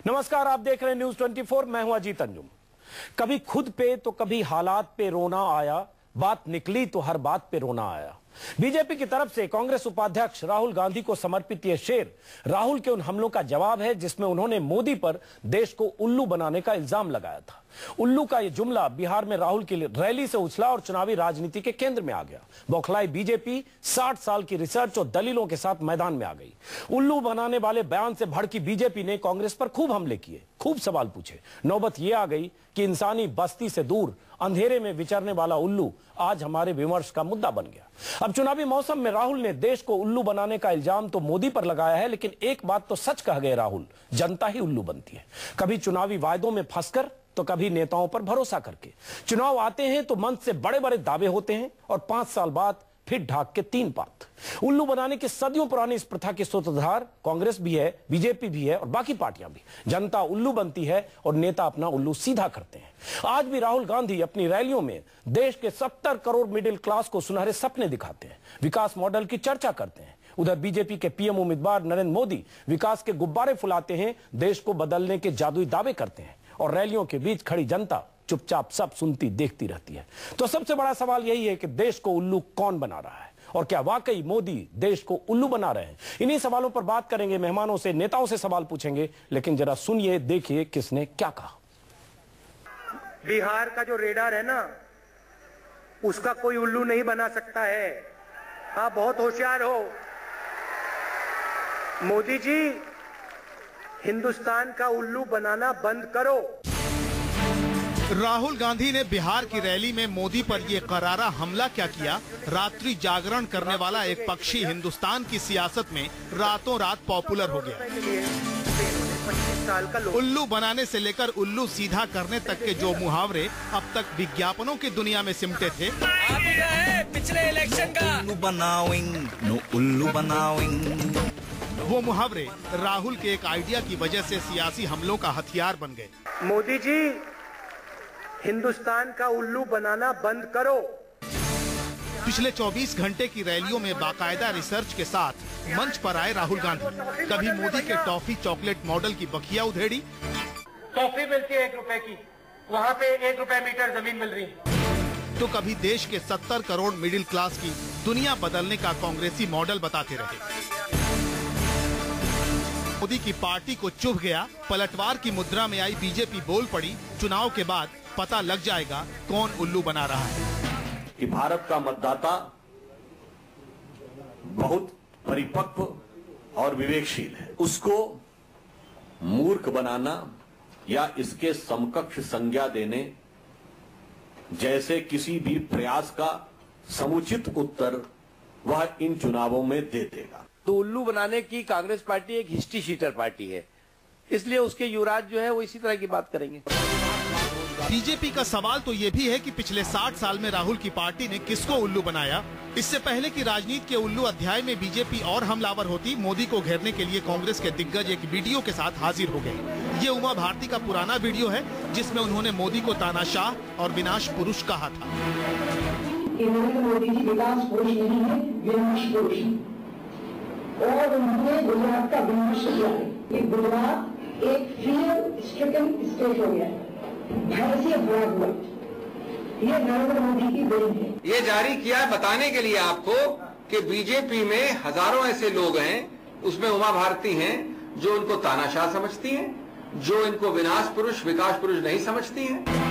नमस्कार, आप देख रहे हैं न्यूज 24। मैं हूं अजीत अंजुम। कभी खुद पे तो कभी हालात पे रोना आया, बात निकली तो हर बात पे रोना आया। बीजेपी की तरफ से कांग्रेस उपाध्यक्ष राहुल गांधी को समर्पित यह शेर राहुल के उन हमलों का जवाब है जिसमें उन्होंने मोदी पर देश को उल्लू बनाने का इल्जाम लगाया था। उल्लू का यह जुमला बिहार में राहुल की रैली से उछला और चुनावी राजनीति के केंद्र में आ गया। बौखलाई बीजेपी 60 साल की रिसर्च और दलीलों के साथ मैदान में आ गई। उल्लू बनाने वाले बयान से भड़की बीजेपी ने कांग्रेस पर खूब हमले किए, खूब सवाल पूछे। नौबत यह आ गई कि इंसानी बस्ती से दूर अंधेरे में विचरने वाला उल्लू आज हमारे विमर्श का मुद्दा बन गया। अब चुनावी मौसम में राहुल ने देश को उल्लू बनाने का इल्जाम तो मोदी पर लगाया है, लेकिन एक बात तो सच कह गए राहुल, जनता ही उल्लू बनती है। कभी चुनावी वायदों में फंसकर तो कभी नेताओं पर भरोसा करके। चुनाव आते हैं तो मंच से बड़े बड़े दावे होते हैं और 5 साल बाद फिर ढाक के 3 पात। उल्लू बनाने की सदियों पुरानी इस प्रथा के सूत्रधार कांग्रेस भी है, बीजेपी भी है और बाकी पार्टियां भी। जनता उल्लू बनती है और नेता अपना उल्लू सीधा करते हैं। आज भी राहुल गांधी अपनी रैलियों में देश के 70 करोड़ मिडिल क्लास को सुनहरे सपने दिखाते हैं, विकास मॉडल की चर्चा करते हैं। उधर बीजेपी के पीएम उम्मीदवार नरेंद्र मोदी विकास के गुब्बारे फुलाते हैं, देश को बदलने के जादुई दावे करते हैं और रैलियों के बीच खड़ी जनता चुपचाप सब सुनती देखती रहती है। तो सबसे बड़ा सवाल यही है कि देश को उल्लू कौन बना रहा है और क्या वाकई मोदी देश को उल्लू बना रहे हैं? इन्हीं सवालों पर बात करेंगे, मेहमानों से, नेताओं से सवाल पूछेंगे। लेकिन जरा सुनिए, देखिए किसने क्या कहा। बिहार का जो रेडार है ना, उसका कोई उल्लू नहीं बना सकता है। आप बहुत होशियार हो मोदी जी, हिंदुस्तान का उल्लू बनाना बंद करो। राहुल गांधी ने बिहार की रैली में मोदी पर ये करारा हमला क्या किया? रात्रि जागरण करने वाला एक पक्षी हिंदुस्तान की सियासत में रातों रात पॉपुलर हो गया। उल्लू बनाने से लेकर उल्लू सीधा करने तक के जो मुहावरे अब तक विज्ञापनों की दुनिया में सिमटे थे, पिछले इलेक्शन का उल्लू बनाओ, वो मुहावरे राहुल के एक आइडिया की वजह से सियासी हमलों का हथियार बन गए। मोदी जी, हिंदुस्तान का उल्लू बनाना बंद करो। पिछले 24 घंटे की रैलियों में बाकायदा रिसर्च के साथ मंच पर आए राहुल गांधी। कभी मोदी के टॉफी चॉकलेट मॉडल की बखिया उधेड़ी, टॉफी मिलती है 1 रुपए की, वहाँ पे 1 रुपए मीटर जमीन मिल रही है। तो कभी देश के 70 करोड़ मिडिल क्लास की दुनिया बदलने का कांग्रेसी मॉडल बताते रहे। मोदी की पार्टी को चुभ गया, पलटवार की मुद्रा में आई बीजेपी बोल पड़ी, चुनाव के बाद पता लग जाएगा कौन उल्लू बना रहा है। कि भारत का मतदाता बहुत परिपक्व और विवेकशील है, उसको मूर्ख बनाना या इसके समकक्ष संज्ञा देने जैसे किसी भी प्रयास का समुचित उत्तर वह इन चुनावों में दे देगा। तो उल्लू बनाने की कांग्रेस पार्टी एक हिस्ट्री शीटर पार्टी है, इसलिए उसके युवराज जो है वो इसी तरह की बात करेंगे। बीजेपी का सवाल तो ये भी है कि पिछले 60 साल में राहुल की पार्टी ने किसको उल्लू बनाया? इससे पहले कि राजनीति के उल्लू अध्याय में बीजेपी और हमलावर होती, मोदी को घेरने के लिए कांग्रेस के दिग्गज एक वीडियो के साथ हाजिर हो गए। ये उमा भारती का पुराना वीडियो है जिसमें उन्होंने मोदी को तानाशाह और विनाश पुरुष कहा था। मोदी जी विकास पुरुष नहीं है, विनाश पुरुष, और उन्होंने गुजरात का विनाश किया है। ये गुजरात एक फियर स्ट्रिकन स्टेट हो गया है, भय से भरा हुआ। ये नरेंद्र मोदी की देन है। ये जारी किया है बताने के लिए आपको कि बीजेपी में हजारों ऐसे लोग हैं, उसमें उमा भारती हैं, जो उनको तानाशाह समझती हैं, जो इनको विनाश पुरुष विकास पुरुष नहीं समझती हैं।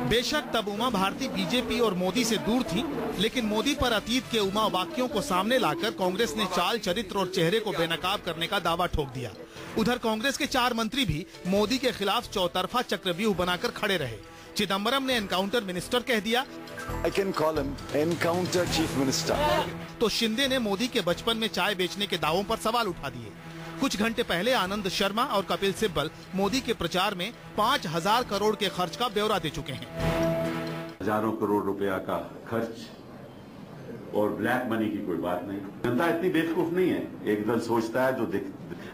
बेशक तब उमा भारती बीजेपी और मोदी से दूर थी, लेकिन मोदी पर अतीत के उमा वाक्यों को सामने लाकर कांग्रेस ने चाल चरित्र और चेहरे को बेनकाब करने का दावा ठोक दिया। उधर कांग्रेस के 4 मंत्री भी मोदी के खिलाफ चौतरफा चक्रव्यूह बनाकर खड़े रहे। चिदम्बरम ने एनकाउंटर मिनिस्टर कह दिया, I can call him encounter chief minister. तो शिंदे ने मोदी के बचपन में चाय बेचने के दावों पर सवाल उठा दिए। कुछ घंटे पहले आनंद शर्मा और कपिल सिब्बल मोदी के प्रचार में 5000 करोड़ के खर्च का ब्यौरा दे चुके हैं। हजारों करोड़ रुपया का खर्च और ब्लैक मनी की कोई बात नहीं। जनता इतनी बेवकूफ नहीं है, एक दल सोचता है जो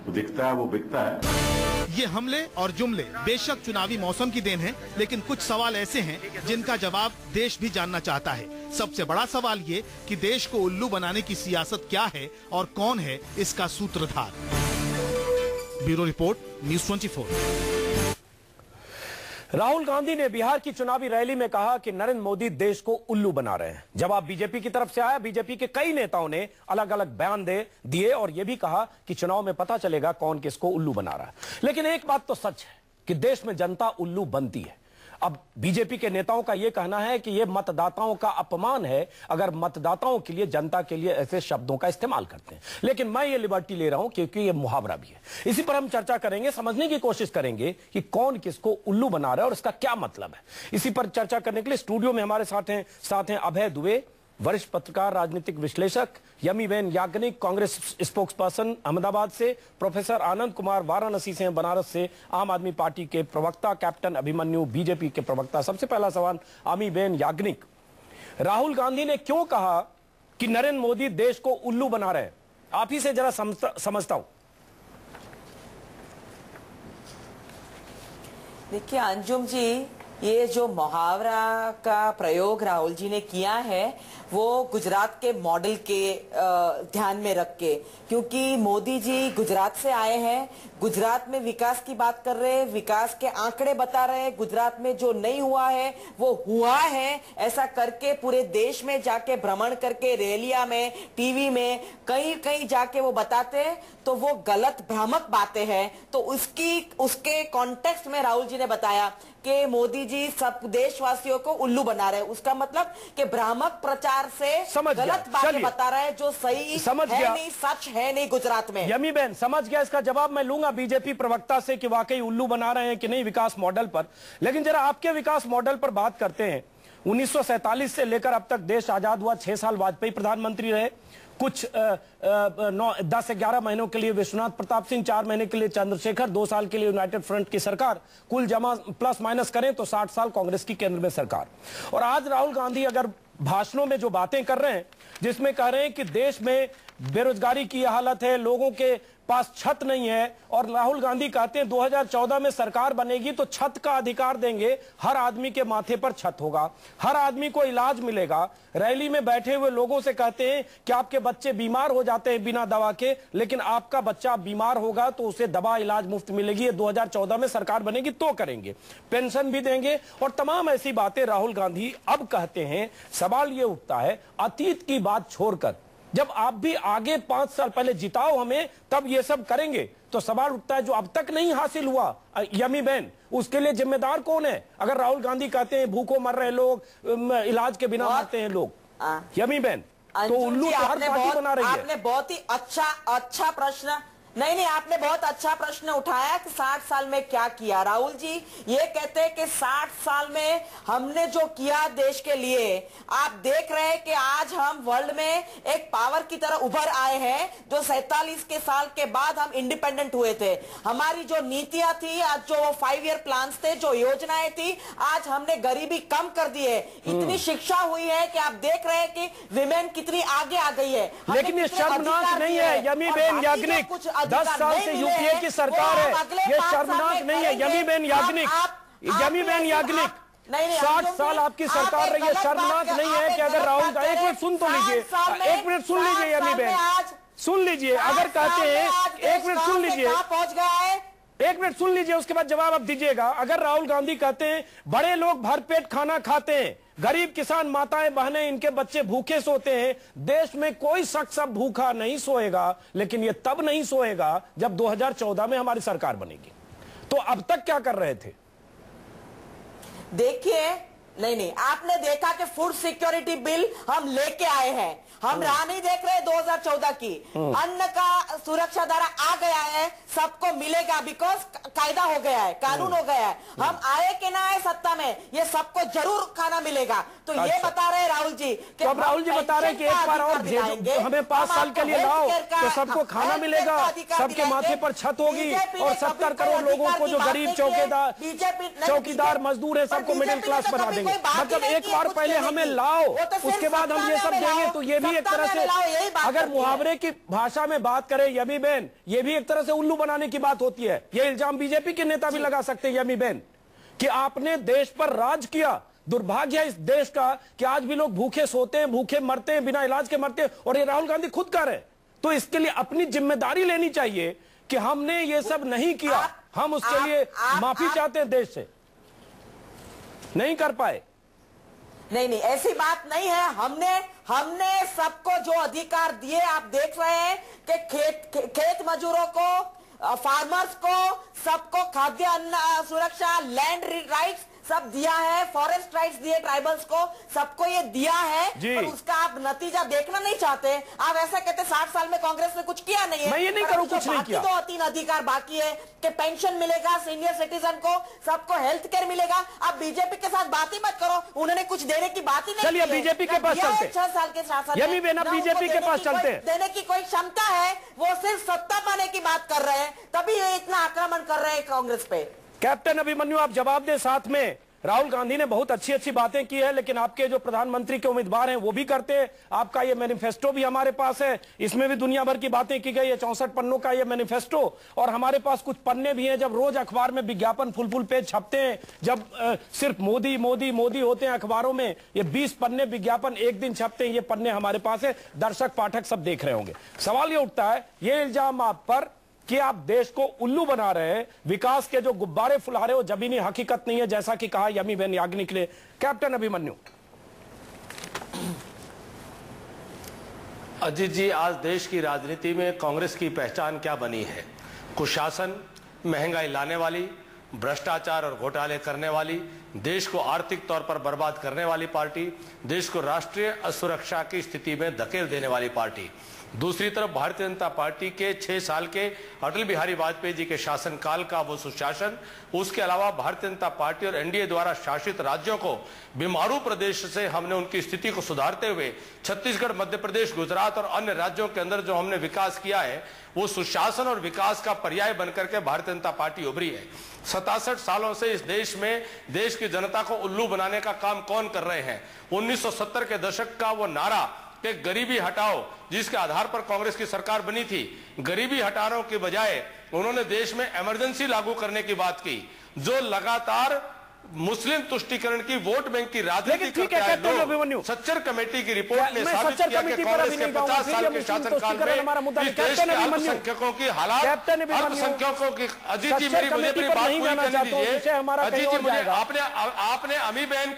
दिखता है वो बिकता है। ये हमले और जुमले बेशक चुनावी मौसम की देन है, लेकिन कुछ सवाल ऐसे हैं जिनका जवाब देश भी जानना चाहता है। सबसे बड़ा सवाल ये कि देश को उल्लू बनाने की सियासत क्या है और कौन है इसका सूत्रधार। Bureau report, news 24। Rahul Gandhi ने बिहार की चुनावी रैली में कहा कि नरेंद्र मोदी देश को उल्लू बना रहे हैं। जवाब बीजेपी की तरफ से आया। बीजेपी के कई नेताओं ने अलग अलग बयान दिए और यह भी कहा कि चुनाव में पता चलेगा कौन किसको उल्लू बना रहा है। लेकिन एक बात तो सच है कि देश में जनता उल्लू बनती है। अब बीजेपी के नेताओं का यह कहना है कि यह मतदाताओं का अपमान है अगर मतदाताओं के लिए, जनता के लिए ऐसे शब्दों का इस्तेमाल करते हैं। लेकिन मैं ये लिबर्टी ले रहा हूं क्योंकि यह मुहावरा भी है। इसी पर हम चर्चा करेंगे, समझने की कोशिश करेंगे कि कौन किसको उल्लू बना रहा है और इसका क्या मतलब है। इसी पर चर्चा करने के लिए स्टूडियो में हमारे साथ हैं अभय दुबे, वरिष्ठ पत्रकार, राजनीतिक विश्लेषक, यमीबेन याज्ञनिक, कांग्रेस स्पोक्सपर्सन अहमदाबाद से, प्रोफेसर आनंद कुमार वाराणसी से, बनारस से, आम आदमी पार्टी के प्रवक्ता, कैप्टन अभिमन्यु बीजेपी के प्रवक्ता। सबसे पहला सवाल यमीबेन याज्ञनिक, राहुल गांधी ने क्यों कहा कि नरेंद्र मोदी देश को उल्लू बना रहे हैं? आप ही से जरा समझता हूं। देखिए अंजुम जी, ये जो मुहावरा का प्रयोग राहुल जी ने किया है वो गुजरात के मॉडल के ध्यान में रख के, क्योंकि मोदी जी गुजरात से आए हैं, गुजरात में विकास की बात कर रहे हैं, विकास के आंकड़े बता रहे हैं, गुजरात में जो नहीं हुआ है वो हुआ है, ऐसा करके पूरे देश में जाके भ्रमण करके रैलिया में, टीवी में, कहीं कहीं जाके वो बताते हैं। तो वो गलत भ्रामक बातें हैं। तो उसके कॉन्टेक्स्ट में राहुल जी ने बताया कि मोदी जी सब देशवासियों को उल्लू बना रहे हैं। उसका मतलब कि भ्रामक प्रचार से गलत बातें बता रहा है जो सही है नहीं, सच है नहीं गुजरात में। यमीबेन समझ गया, इसका जवाब मैं लूंगा बीजेपी प्रवक्ता से कि वाकई उल्लू बना रहे हैं कि नहीं विकास मॉडल पर। लेकिन जरा आपके विकास मॉडल पर बात करते हैं। 1947 से लेकर अब तक देश आजाद हुआ, 6 साल वाजपेयी प्रधानमंत्री रहे, कुछ 10-11 महीनों के लिए विश्वनाथ प्रताप सिंह, 4 महीने के लिए चंद्रशेखर, 2 साल के लिए यूनाइटेड फ्रंट की सरकार, कुल जमा प्लस माइनस करें तो 60 साल कांग्रेस की केंद्र में सरकार। और आज राहुल गांधी अगर भाषणों में जो बातें कर रहे हैं, जिसमें कह रहे हैं कि देश में बेरोजगारी की हालत है, लोगों के पास छत नहीं है, और राहुल गांधी कहते हैं 2014 में सरकार बनेगी तो छत का अधिकार देंगे, हर आदमी के माथे पर छत होगा, हर आदमी को इलाज मिलेगा। रैली में बैठे हुए लोगों से कहते हैं कि आपके बच्चे बीमार हो जाते हैं बिना दवा के, लेकिन आपका बच्चा बीमार होगा तो उसे दवा इलाज मुफ्त मिलेगी। ये 2014 में सरकार बनेगी तो करेंगे, पेंशन भी देंगे, और तमाम ऐसी बातें राहुल गांधी अब कहते हैं। सवाल ये उठता है, अतीत की बात छोड़कर जब आप भी आगे 5 साल पहले जिताओ हमें, तब ये सब करेंगे, तो सवाल उठता है जो अब तक नहीं हासिल हुआ यमीबेन, उसके लिए जिम्मेदार कौन है? अगर राहुल गांधी कहते हैं भूखों मर रहे लोग, इलाज के बिना मरते हैं लोग, यमीबेन तो उल्लू तो हर पार्टी बना रही है। आपने बहुत ही अच्छा प्रश्न, नहीं, आपने बहुत अच्छा प्रश्न उठाया कि 60 साल में क्या किया। राहुल जी ये कहते हैं कि 60 साल में हमने जो किया देश के लिए, आप देख रहे हैं कि आज हम वर्ल्ड में एक पावर की तरह उभर आए हैं, जो 47 के साल के बाद हम इंडिपेंडेंट हुए थे। हमारी जो नीतियां थी, आज जो 5 ईयर प्लान्स थे, जो योजनाएं थी, आज हमने गरीबी कम कर दी है। इतनी शिक्षा हुई है कि आप देख रहे हैं कि विमेन कितनी आगे आ गई है। लेकिन ये शर्मनाक नहीं है यमीबेन याज्ञनिक, 10 साल से यूपीए की सरकार है, ये शर्मनाक नहीं है यमीबेन याज्ञनिक। 60 साल आपकी सरकार रही है, शर्मनाक नहीं है कि अगर राहुल गांधी, एक मिनट सुन तो लीजिए, एक मिनट सुन लीजिए यमीबेन, सुन लीजिए, अगर कहते हैं, एक मिनट सुन लीजिए, पहुंच गया है, एक मिनट सुन लीजिए, उसके बाद जवाब आप दीजिएगा। अगर राहुल गांधी कहते हैं बड़े लोग भरपेट खाना खाते हैं, गरीब किसान माताएं बहनें इनके बच्चे भूखे सोते हैं, देश में कोई शख्स अब भूखा नहीं सोएगा, लेकिन ये तब नहीं सोएगा जब 2014 में हमारी सरकार बनेगी। तो अब तक क्या कर रहे थे? देखिए, नहीं, आपने देखा कि फूड सिक्योरिटी बिल हम लेके आए हैं, हम राह नहीं देख रहे 2014 की। अन्न का सुरक्षा धारा आ गया है, सबको मिलेगा, बिकॉज कायदा हो गया है, कानून हो गया है। हम आए कि ना आए सत्ता में, ये सबको जरूर खाना मिलेगा। तो ये बता रहे राहुल जी कि तो अब राहुल जी बता रहे हैं कि एक बार और हमें 5 साल के लिए लाओ तो सबको खाना मिलेगा, सबके माथे पर छत होगी, और 70 करोड़ लोगों को जो गरीब चौकीदार मजदूर है सबको मिडिल क्लास बना देंगे। मतलब एक बार पहले हमें लाओ, उसके बाद हम ये सब देंगे। तो ये भी एक तरह से, अगर मुहावरे की भाषा में बात करें यमीबेन, ये भी एक तरह से उल्लू बनाने की बात होती है। ये इल्जाम बीजेपी के नेता भी लगा सकते हैं यमीबेन कि आपने देश पर राज किया। दुर्भाग्य है इस देश का कि आज भी लोग भूखे सोते हैं, भूखे मरते हैं, बिना इलाज के मरते हैं, और ये राहुल गांधी खुद कर रहे हैं। तो इसके लिए अपनी जिम्मेदारी लेनी चाहिए कि हमने ये सब नहीं किया, हम उसके लिए माफी चाहते हैं देश से, नहीं कर पाए। नहीं, ऐसी बात नहीं है। हमने सबको जो अधिकार दिए, आप देख रहे हैं कि खेत मजदूरों को, फार्मर्स को, सबको खाद्य अन्न सुरक्षा, लैंड राइट्स सब दिया है, फॉरेस्ट राइट्स दिए ट्राइबल्स को, सबको ये दिया है, पर उसका आप नतीजा देखना नहीं चाहते। आप ऐसा कहते 60 साल में कांग्रेस ने कुछ किया नहीं है। मैं ये नहीं करूं कुछ नहीं किया। 2-3 अधिकार बाकी है कि पेंशन मिलेगा सीनियर सिटीजन को, सबको हेल्थ केयर मिलेगा। आप बीजेपी के साथ बात ही मत करो, उन्होंने कुछ देने की बात ही नहीं। चलिए बीजेपी के पास चलते, 6 साल के शासन यमी बेन बीजेपी के पास चलते हैं। देने की कोई क्षमता है, वो सिर्फ सत्ता पाने की बात कर रहे हैं, तभी ये इतना आक्रमण कर रहे हैं कांग्रेस पे। कैप्टन अभिमन्यु, आप जवाब दें। साथ में राहुल गांधी ने बहुत अच्छी अच्छी बातें की है, लेकिन आपके जो प्रधानमंत्री के उम्मीदवार हैं वो भी करते हैं। आपका ये मैनिफेस्टो भी हमारे पास है, इसमें भी दुनिया भर की बातें की गई है। 64 पन्नों का ये मैनिफेस्टो, और हमारे पास कुछ पन्ने भी हैं। जब रोज अखबार में विज्ञापन फुल पेज छपते हैं, जब सिर्फ मोदी मोदी मोदी होते हैं अखबारों में, ये 20 पन्ने विज्ञापन एक दिन छपते हैं। ये पन्ने हमारे पास है, दर्शक पाठक सब देख रहे होंगे। सवाल ये उठता है, ये इल्जाम आप पर कि आप देश को उल्लू बना रहे हैं, विकास के जो गुब्बारे फुला रहे हो जमीनी हकीकत नहीं है, जैसा कि कहा यमी बेन याग्निक ने। कैप्टन अभिमन्यु। अजीत जी, आज देश की राजनीति में कांग्रेस की पहचान क्या बनी है? कुशासन, महंगाई लाने वाली, भ्रष्टाचार और घोटाले करने वाली, देश को आर्थिक तौर पर बर्बाद करने वाली पार्टी, देश को राष्ट्रीय असुरक्षा की स्थिति में धकेल देने वाली पार्टी। दूसरी तरफ भारतीय जनता पार्टी के 6 साल के अटल बिहारी वाजपेयी जी के शासनकाल का वो सुशासन, उसके अलावा भारतीय जनता पार्टी और एनडीए द्वारा शासित राज्यों को बीमारू प्रदेश से हमने उनकी स्थिति को सुधारते हुए छत्तीसगढ़, मध्य प्रदेश, गुजरात और अन्य राज्यों के अंदर जो हमने विकास किया है, वो सुशासन और विकास का पर्याय बनकर के भारतीय जनता पार्टी उभरी है। 67 सालों से इस देश में देश की जनता को उल्लू बनाने का काम कौन कर रहे हैं? 1970 के दशक का वो नारा कि गरीबी हटाओ, जिसके आधार पर कांग्रेस की सरकार बनी थी, गरीबी हटाने के बजाय उन्होंने देश में इमरजेंसी लागू करने की बात की, जो लगातार मुस्लिम तुष्टीकरण की, वोट बैंक की राजनीति करते हैं लोग। सच्चर कमेटी की रिपोर्ट ने साबित किया कि कांग्रेस के 50 साल के शासनकाल में इस देश के अल्पसंख्यकों की हालात, अल्पसंख्यकों की। अजीत जी, मुझे बात पूरी करने दीजिए। अजीत जी, मुझे आपने अमी बहन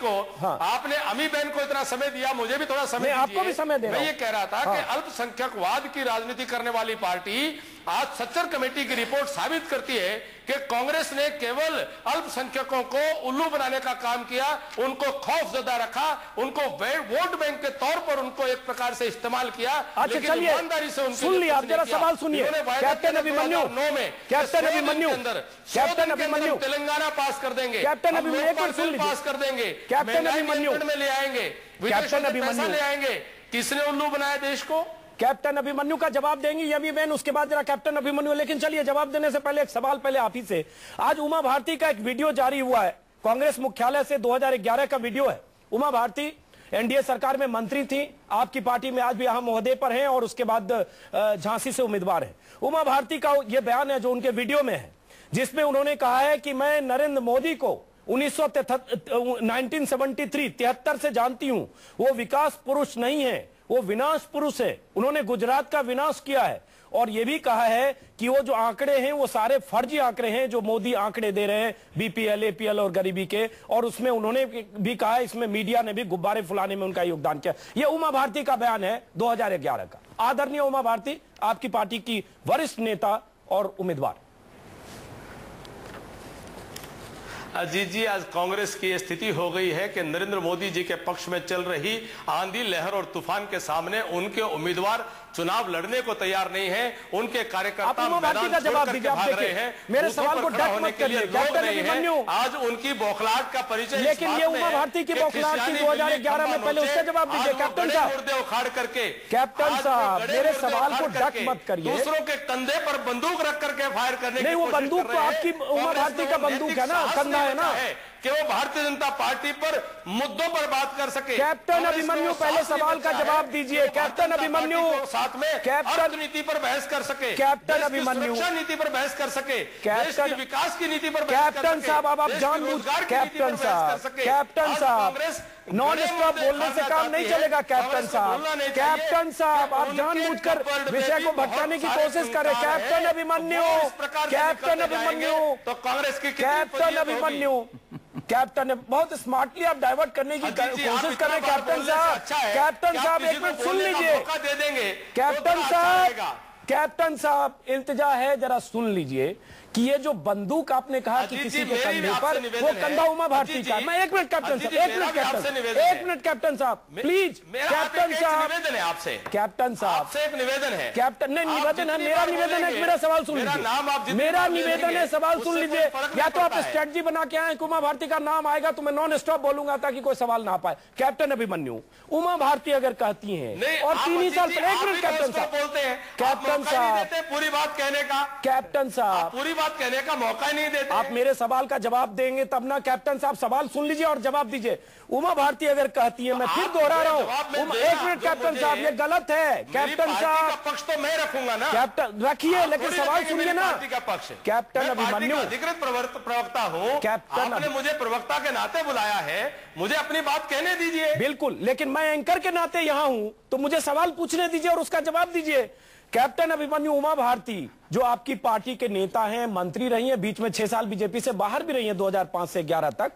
को इतना समय दिया, मुझे भी थोड़ा समय दीजिए। मैं ये कह रहा था कि अल्पसंख्यकवाद की राजनीति करने वाली पार्टी आज सच्चर कमेटी की रिपोर्ट साबित करती है कि कांग्रेस ने केवल अल्पसंख्यकों को उल्लू बनाने का काम किया, उनको खौफजदा रखा, उनको वोट बैंक के तौर पर उनको एक प्रकार से इस्तेमाल किया। अच्छा, चलिए सुन लिया, आप जरा सवाल सुनिए। कैप्टन अभिमन्यु, तेलंगाना पास कर देंगे, कैप्टन अभिमन्यु पास कर देंगे, कैप्टन अभिमन्यु में ले आएंगे, कैप्टन अभिमन्यु ले आएंगे। किसने उल्लू बनाया देश को? कैप्टन अभिमन्यु का जवाब देंगी यमी बेन, उसके बाद जरा कैप्टन अभिमन्यु। लेकिन चलिए, जवाब देने से पहले एक सवाल पहले आप ही से। आज उमा भारती का एक वीडियो जारी हुआ है, कांग्रेस मुख्यालय से 2011 का वीडियो है। उमा भारती एनडीए सरकार में मंत्री थी, आपकी पार्टी में आज भी अहम ओहदे पर हैं और उसके बाद झांसी से उम्मीदवार हैं। उमा भारती का यह बयान है जो उनके वीडियो में है, जिसमें उन्होंने कहा है कि मैं नरेंद्र मोदी को 1973 से जानती हूं, वो विकास पुरुष नहीं है, वो विनाश पुरुष है। उन्होंने गुजरात का विनाश किया है और यह भी कहा है कि वो जो आंकड़े हैं वो सारे फर्जी आंकड़े हैं जो मोदी आंकड़े दे रहे हैं, बीपीएल, एपीएल और गरीबी के। और उसमें उन्होंने भी कहा है, इसमें मीडिया ने भी गुब्बारे फुलाने में उनका योगदान किया। यह उमा भारती का बयान है 2011 का। आदरणीय उमा भारती, आपकी पार्टी की वरिष्ठ नेता और उम्मीदवार। अजीत जी, आज कांग्रेस की स्थिति हो गई है कि नरेंद्र मोदी जी के पक्ष में चल रही आंधी, लहर और तूफान के सामने उनके उम्मीदवार चुनाव लड़ने को तैयार नहीं है। उनके कार्यकर्ता मैदान छोड़कर के भाग रहे हैं। मेरे सवाल को डट मत करिए कैप्टन अभिमन्यु। आज उनकी बौखलाहट का परिचय, लेकिन ये उमा भारती की बौखलाहट थी 2011 में, पहले उसका जवाब दीजिए कैप्टन साहब। मुर्दे उखाड़ करके, कैप्टन साहब मेरे सवाल को डट मत करिए। दूसरों के कंधे पर बंदूक रख करके फायर करने, नहीं, वो बंदूक तो आपकी उमा भारती का बंदूक है ना, कंधा है ना। कि वो भारतीय जनता पार्टी पर मुद्दों पर बात कर सके। कैप्टन अभिमन्यु, पहले सवाल का जवाब दीजिए। कैप्टन अभिमन्यु, साथ में अर्थनीति पर बहस कर सके, कैप्टन अभिमन्यु, सुरक्षा नीति पर बहस कर सके, देश की विकास की नीति पर कैप्टन साहब, अब आप जानबूझ, कैप्टन साहब नॉन स्टॉप बोलने से काम नहीं चलेगा। कैप्टन साहब, कैप्टन साहब, आप जानबूझकर विषय को भटकाने की कोशिश करें। कैप्टन अभिमन्यु, कैप्टन अभिमन्यु, तो कांग्रेस की कैप्टन अभिमन्यु, कैप्टन बहुत स्मार्टली आप डाइवर्ट करने की कोशिश कर रहे हैं। कैप्टन साहब, कैप्टन साहब एक मिनट सुन लीजिए। दे देंगे कैप्टन साहब, कैप्टन साहब इल्तिजा है, जरा सुन लीजिए कि ये जो बंदूक आपने कहा कि किसी के कंधे पर, वो कंधा उमा भारती का। मैं एक मिनट कैप्टन साहब, एक मिनट कैप्टन साहब प्लीज। कैप्टन साहब, निवेदन है आपसे, कैप्टन साहब आपसे एक निवेदन है। कैप्टन नहीं, निवेदन है, मेरा निवेदन है, मेरा सवाल सुन लीजिए। मेरा निवेदन है, सवाल सुन लीजिए। या तो आप स्ट्रेटजी बना के आए, उमा भारती का नाम आएगा तो मैं नॉन स्टॉप बोलूंगा ताकि कोई सवाल ना पाए। कैप्टन अभिमन्यु, उमा भारती अगर कहती हैं और 3 साल पहले, एक मिनट कैप्टन साहब बोलते हैं, कैप्टन साहब पूरी बात कहने का, कैप्टन साहब पूरी बात कहने का मौका नहीं देते। आप मेरे सवाल का जवाब देंगे तब ना। कैप्टन साहब सवाल सुन लीजिए और जवाब दीजिए। उमा भारती अगर कहती है, मैं फिर दोहरा रहा हूं, एक मिनट कैप्टन साहब, ये गलत है। कैप्टन साहब पक्ष तो मैं रखूंगा ना। कैप्टन रखिए, लेकिन सवाल सुनिए ना। का पक्ष कैप्टन अभिमन्यु अधिकृत प्रवक्ता हूं, कैप्टन आपने मुझे प्रवक्ता के नाते बुलाया है, मुझे अपनी बात कहने दीजिए। बिल्कुल, लेकिन मैं एंकर के नाते यहां हूं तो मुझे सवाल पूछने दीजिए और उसका जवाब दीजिए। कैप्टन अभिमन्यु, उमा भारती जो आपकी पार्टी के नेता हैं, मंत्री रही हैं, बीच में 6 साल बीजेपी से बाहर भी रही हैं 2005 से 11 तक।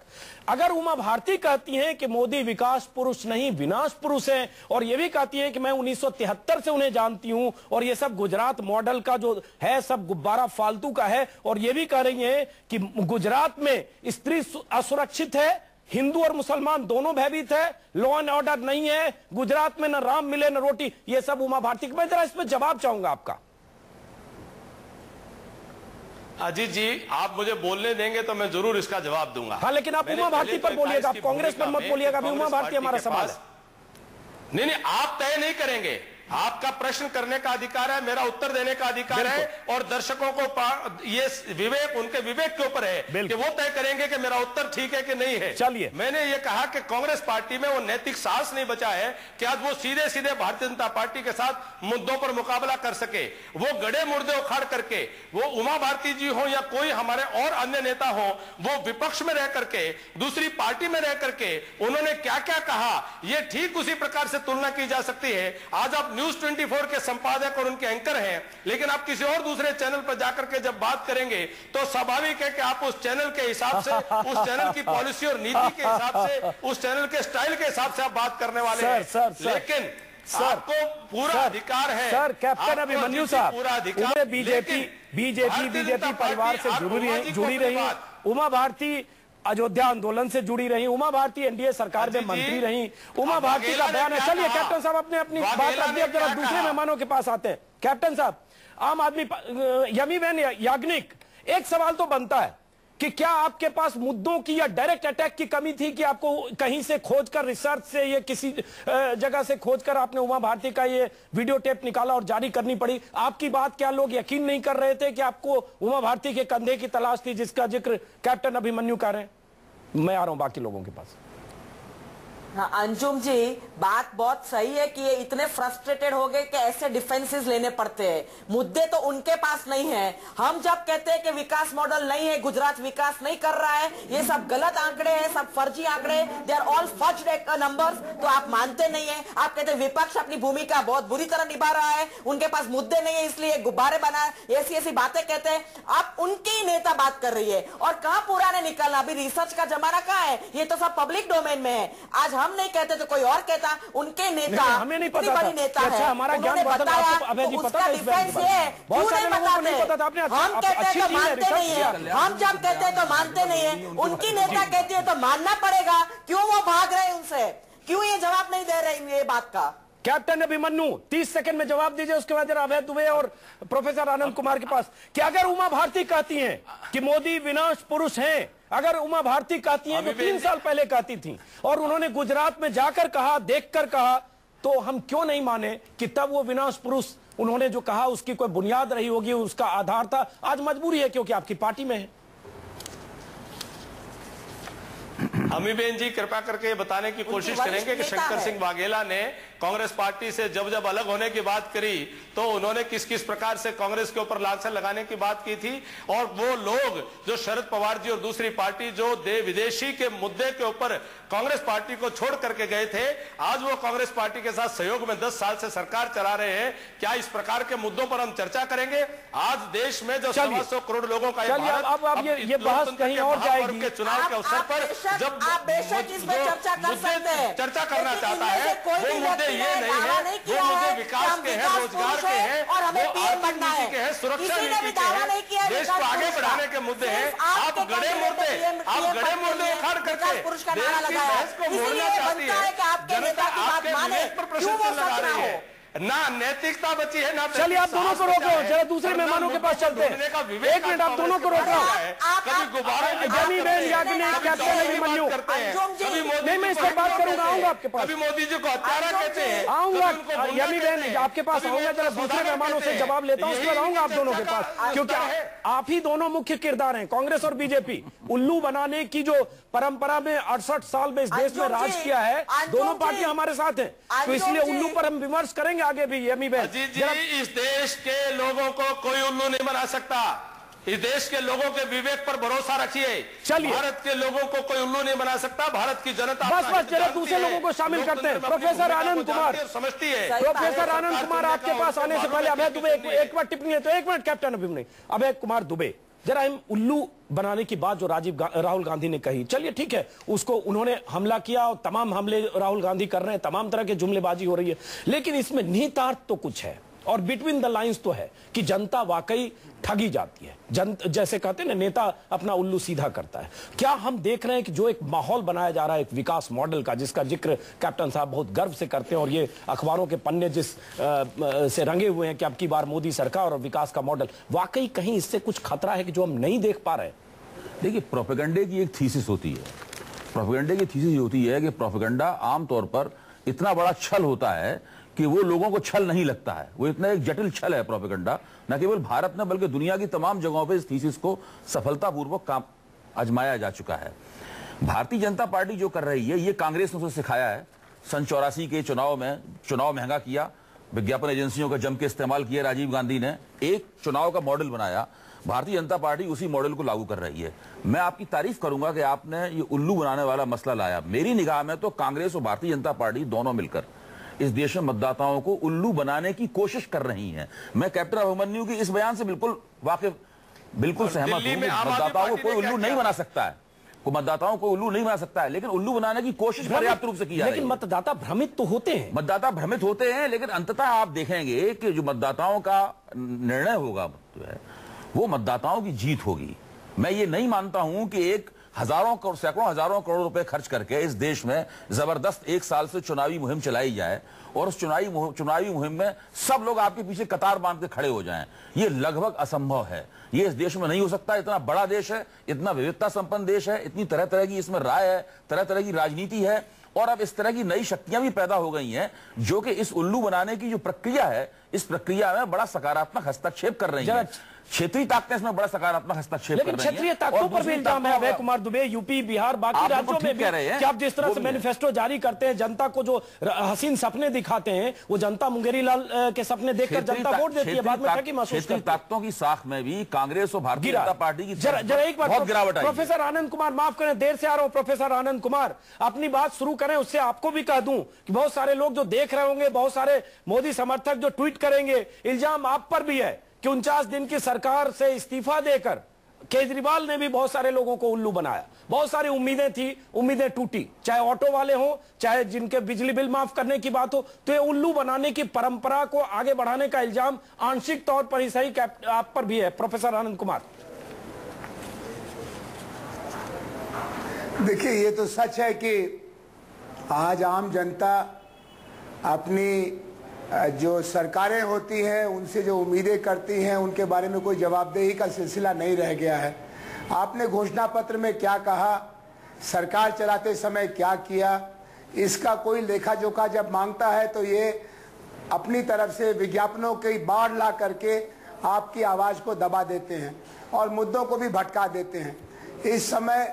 अगर उमा भारती कहती हैं कि मोदी विकास पुरुष नहीं विनाश पुरुष हैं, और यह भी कहती हैं कि मैं 1973 से उन्हें जानती हूं और ये सब गुजरात मॉडल का जो है सब गुब्बारा फालतू का है, और ये भी कह रही हैं कि गुजरात में स्त्री असुरक्षित है, हिंदू और मुसलमान दोनों भयभीत है, लॉ एंड ऑर्डर नहीं है, गुजरात में न राम मिले न रोटी, ये सब उमा भारती। मैं जरा इस पर जवाब चाहूंगा आपका। अजीत जी, आप मुझे बोलने देंगे तो मैं जरूर इसका जवाब दूंगा। हाँ, लेकिन आप उमा भारती पर बोलिएगा, आप कांग्रेस पर मत बोलिएगा। अभी उमा भारती हमारा सवाल है। नहीं, आप तय नहीं करेंगे। आपका प्रश्न करने का अधिकार है, मेरा उत्तर देने का अधिकार है, और दर्शकों को ये विवेक, उनके विवेक के ऊपर है कि वो तय करेंगे कि मेरा उत्तर ठीक है कि नहीं है। चलिए, मैंने ये कहा कि कांग्रेस पार्टी में वो नैतिक साहस नहीं बचा है कि आज वो सीधे सीधे भारतीय जनता पार्टी के साथ मुद्दों पर मुकाबला कर सके। वो गड़े मुर्दे उखाड़ करके, वो उमा भारती जी हो या कोई हमारे और अन्य नेता हो, वो विपक्ष में रह करके, दूसरी पार्टी में रह करके उन्होंने क्या क्या कहा, ये ठीक उसी प्रकार से तुलना की जा सकती है। आज आप न्यूज 24 के संपादक और उनके एंकर हैं, लेकिन आप किसी और दूसरे चैनल पर जाकर के जब बात करेंगे तो स्वाभाविक है कि आप उस चैनल के हिसाब से, उस चैनल की पॉलिसी और नीति के हिसाब से, उस चैनल के स्टाइल के हिसाब से आप बात करने वाले हैं। लेकिन आपको पूरा अधिकार है। सर, कैप्टन अभिमन्यु साहब, पूरा अधिकार, बीजेपी परिवार से जुड़ी रही उमा भारती, अयोध्या आंदोलन से जुड़ी रही उमा भारती, एनडीए सरकार में मंत्री रही उमा भारती का बयान है। चलिए कैप्टन साहब, अपने अपनी बात रख दी, अब जरा दूसरे मेहमानों के पास आते हैं। कैप्टन साहब, आम आदमी यमीबेन याग्निक, एक सवाल तो बनता है कि क्या आपके पास मुद्दों की या डायरेक्ट अटैक की कमी थी कि आपको कहीं से खोजकर, रिसर्च से, ये किसी जगह से खोजकर आपने उमा भारती का ये वीडियो टेप निकाला और जारी करनी पड़ी? आपकी बात क्या लोग यकीन नहीं कर रहे थे कि आपको उमा भारती के कंधे की तलाश थी, जिसका जिक्र कैप्टन अभिमन्यु कर रहे हैं? मैं आ रहा हूं बाकी लोगों के पास। हाँ, अंजुम जी, बात बहुत सही है कि ये इतने फ्रस्ट्रेटेड हो गए कि ऐसे डिफेंसेस लेने पड़ते हैं। मुद्दे तो उनके पास नहीं है। हम जब कहते हैं कि विकास मॉडल नहीं है, गुजरात विकास नहीं कर रहा है, ये सब गलत आंकड़े हैं, सब फर्जी आंकड़े, दे आर ऑल फर्ज्ड नंबर्स, तो आप मानते नहीं है। आप कहते हैं विपक्ष अपनी भूमिका बहुत बुरी तरह निभा रहा है, उनके पास मुद्दे नहीं है इसलिए गुब्बारे बना, ऐसी ऐसी बातें कहते हैं। आप उनकी ही नेता बात कर रही है, और कहां पुराने निकलना, अभी रिसर्च का जमाना कहां है, ये तो सब पब्लिक डोमेन में है। आज हम नहीं कहते तो कोई और कहता। उनके नेता, हमें नहीं पता बड़ी नेता है, अच्छा, हमारा ज्ञान बताया तो उसका डिफेंस ये क्यों नहीं बताते? हम कहते हैं तो मानते नहीं है, हम जब कहते हैं तो मानते नहीं है, उनकी नेता कहती है तो मानना पड़ेगा। क्यों वो भाग रहे उनसे, क्यों ये जवाब नहीं दे रहे ये बात का? कैप्टन अभिमन्यु 30 सेकंड में जवाब दीजिए, उसके बाद जरा अभय दुबे और प्रोफेसर आनंद कुमार के पास। कि अगर उमा भारती कहती हैं कि मोदी विनाश पुरुष हैं, अगर उमा भारती कहती हैं जो 3 साल पहले कहती थी और उन्होंने गुजरात में जाकर कहा, देखकर कहा, तो हम क्यों नहीं माने कि तब वो विनाश पुरुष उन्होंने जो कहा उसकी कोई बुनियाद रही होगी, उसका आधार था। आज मजबूरी है क्योंकि आपकी पार्टी में है। अमीबेन जी कृपा करके बताने की कोशिश करेंगे कि शंकर सिंह वाघेला ने कांग्रेस पार्टी से जब अलग होने की बात करी तो उन्होंने किस किस प्रकार से कांग्रेस के ऊपर लांछन लगाने की बात की थी, और वो लोग जो शरद पवार जी और दूसरी पार्टी जो विदेशी के मुद्दे के ऊपर कांग्रेस पार्टी को छोड़ करके गए थे, आज वो कांग्रेस पार्टी के साथ सहयोग में 10 साल से सरकार चला रहे हैं। क्या इस प्रकार के मुद्दों पर हम चर्चा करेंगे? आज देश में जो 125 करोड़ लोगों का अब ये बहस कहीं और जाएगी। के चुनाव के अवसर पर जब आप बेशक इस पर चर्चा कर सकते हैं, चर्चा करना चाहता है, वो मुद्दे ये नहीं है, वो मुद्दे विकास के हैं, रोजगार के हैं, वो आर्थिक नीति के हैं, सुरक्षा नीति के हैं, देश को आगे बढ़ाने के मुद्दे हैं। आप गड़े मुद्दे उखाड़ करके देश की बहस को मोड़ना चाहती है। जनता आपके विवेक पर प्रश्न लगा रही है, ना नैतिकता बची है ना। चलिए आप दोनों को रोक रहे हो, जरा दूसरे मेहमानों के पास चलते हैं। एक मिनट, आप दोनों को रोक रहे हो। कभी गुब्बारे यमीबेन याग्निक, कैप्टन अभिमन्यु, नहीं मैं इस पर बात करूंगा, आऊंगा आपके पास। कभी मोदी जी को हत्यारा कहते हैं, आऊंगा यमीबेन आपके पास आऊंगा, जरा दूसरे मेहमानों से जवाब लेता हूं, उसके बाद आऊंगा आप दोनों के पास, क्योंकि आप ही दोनों मुख्य किरदार हैं। कांग्रेस और बीजेपी उल्लू बनाने की जो परंपरा में 68 साल में इस देश में राज किया है, दोनों पार्टियां हमारे साथ हैं, तो इसलिए उल्लू पर हम विमर्श करेंगे आगे भी। यमीबेन जी, इस देश के लोगों को कोई उल्लू नहीं बना सकता। इस देश के लोगों के विवेक पर भरोसा रखिए। चलिए, भारत के लोगों को कोई उल्लू नहीं बना सकता। भारत की जनता बस जरा दूसरे लोगों को शामिल करते हैं। प्रोफेसर आनंद कुमार समझती है। प्रोफेसर आनंद कुमार, आपके पास आने से पहले अभय दुबे एक बार टिप्पणी है, तो एक मिनट कैप्टन अभिमन्यु, अभय कुमार दुबे, जरा हम उल्लू बनाने की बात जो राहुल गांधी ने कही, चलिए ठीक है, उसको उन्होंने हमला किया और तमाम हमले राहुल गांधी कर रहे हैं, तमाम तरह की जुमलेबाजी हो रही है, लेकिन इसमें निहितार्थ तो कुछ है और बिटवीन द लाइंस तो है कि जनता वाकई ठगी जाती है। जैसे कहते हैं ना, नेता अपना उल्लू सीधा करता है। क्या हम देख रहे हैं कि जो एक माहौल बनाया जा रहा है एक विकास मॉडल का, जिसका जिक्र कैप्टन साहब बहुत गर्व से करते हैं और ये अखबारों के पन्ने जिस से रंगे हुए हैं कि अब की बार मोदी सरकार और विकास का मॉडल, वाकई कहीं इससे कुछ खतरा है कि जो हम नहीं देख पा रहे हैं? देखिए, प्रोपेगेंडे की एक थीसिस होती है। प्रोपेगेंडे की थीसिस होती है कि प्रोपेगेंडा आमतौर पर इतना बड़ा छल होता है कि वो लोगों को छल नहीं लगता है। वो इतना एक जटिल छल है प्रोपेगेंडा, न केवल भारत में बल्कि दुनिया की तमाम जगहों पे इस थीसिस को सफलतापूर्वक काम आजमाया जा चुका है। भारतीय जनता पार्टी जो कर रही है, ये कांग्रेस ने उसे सिखाया है। सन 84 के चुनाव में चुनाव महंगा किया, विज्ञापन एजेंसियों का जम के इस्तेमाल किया राजीव गांधी ने, एक चुनाव का मॉडल बनाया। भारतीय जनता पार्टी उसी मॉडल को लागू कर रही है। मैं आपकी तारीफ करूंगा कि आपने ये उल्लू बनाने वाला मसला लाया। मेरी निगाह में तो कांग्रेस और भारतीय जनता पार्टी दोनों मिलकर इस देश में मतदाताओं को उल्लू बनाने की कोशिश कर रही हैं। मैं कैप्टन अभिमन्यु की इस बयान से बिल्कुल सहमत हूं। मतदाताओं को कोई उल्लू नहीं बना सकता है, मतदाताओं को उल्लू नहीं बना सकता है, लेकिन उल्लू बनाने की कोशिश पर्याप्त रूप से की जा रही है। लेकिन मतदाता भ्रमित तो होते हैं। मतदाता भ्रमित होते हैं, लेकिन अंततः आप देखेंगे कि जो मतदाताओं का निर्णय होगा जो है वो मतदाताओं की जीत होगी। मैं ये नहीं मानता हूं कि एक सैकड़ों हजारों करोड़ रुपए खर्च करके इस देश में जबरदस्त एक साल से चुनावी मुहिम चलाई जाए और उस चुनावी मुहिम में सब लोग आपके पीछे कतार बांध के खड़े हो जाएं। ये लगभग असंभव है। ये इस देश में नहीं हो सकता। इतना बड़ा देश है, इतना विविधता संपन्न देश है, इतनी तरह तरह की इसमें राय है, तरह तरह की राजनीति है, और अब इस तरह की नई शक्तियां भी पैदा हो गई हैं जो कि इस उल्लू बनाने की जो प्रक्रिया है, इस प्रक्रिया में बड़ा सकारात्मक हस्तक्षेप कर रही हैं। क्षेत्रीय ताकतें इसमें बड़ा सकारात्मक हस्तक्षेप कर रही हैं। लेकिन क्षेत्रीय ताकतों पर भी इल्जाम है अभय कुमार दुबे, यूपी, बिहार, बाकी राज्यों में भी कि आप जिस तरह से मैनिफेस्टो जारी करते हैं, जनता को जो हसीन सपने दिखाते हैं, वो जनता मुंगेरी लाल के सपने देखकर जनता वोट देती है, बाद में ठगी महसूस करती है। क्षेत्रीय ताकतों की साख में भी कांग्रेस और भारतीय जनता पार्टी की जरा एक बार बहुत गिरावट आई। प्रोफेसर आनंद कुमार, माफ करें देर से आ रहा हूं, प्रोफेसर आनंद कुमार अपनी बात शुरू करें, उससे आपको भी कह दूं कि बहुत सारे लोग जो देख रहे होंगे, बहुत सारे मोदी समर्थक जो ट्वीट करेंगे, इल्जाम आप पर भी है कि 49 दिन की सरकार से इस्तीफा देकर केजरीवाल ने भी बहुत सारे लोगों को उल्लू बनाया। बहुत सारी उम्मीदें थी, उम्मीदें टूटी, चाहे ऑटो वाले हो, चाहे जिनके बिजली बिल माफ करने की बात हो। तो ये उल्लू बनाने की परंपरा को आगे बढ़ाने का इल्जाम आंशिक तौर पर ही सही आप पर भी है। प्रोफेसर आनंद कुमार, देखिए, ये तो सच है कि आज आम जनता अपनी जो सरकारें होती हैं उनसे जो उम्मीदें करती हैं उनके बारे में कोई जवाबदेही का सिलसिला नहीं रह गया है। आपने घोषणा पत्र में क्या कहा, सरकार चलाते समय क्या किया, इसका कोई लेखा जोखा जब मांगता है तो ये अपनी तरफ से विज्ञापनों की बाढ़ ला करके आपकी आवाज़ को दबा देते हैं और मुद्दों को भी भटका देते हैं। इस समय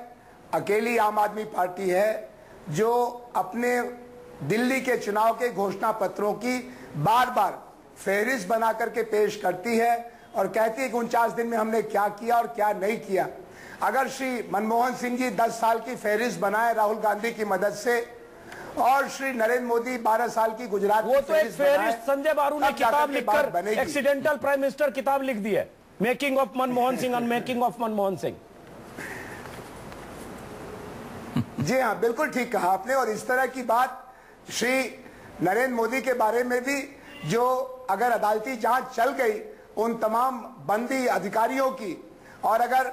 अकेली आम आदमी पार्टी है जो अपने दिल्ली के चुनाव के घोषणा पत्रों की बार बार फहरिस्त बना करके पेश करती है और कहती है कि 49 दिन में हमने क्या किया और क्या नहीं किया। अगर श्री मनमोहन सिंह जी 10 साल की फहरिस्त बनाए राहुल गांधी की मदद से और श्री नरेंद्र मोदी 12 साल की गुजरात वो तो एक फहरिस्त संजय बारू ने किताब लिखकर एक्सीडेंटल प्राइम मिनिस्टर किताब लिख दी है, मेकिंग ऑफ मनमोहन सिंह और मेकिंग ऑफ मनमोहन सिंह। जी हाँ, बिल्कुल ठीक कहा आपने। और इस तरह की बात श्री नरेंद्र मोदी के बारे में भी, जो अगर अदालती जांच चल गई उन तमाम बंदी अधिकारियों की, और अगर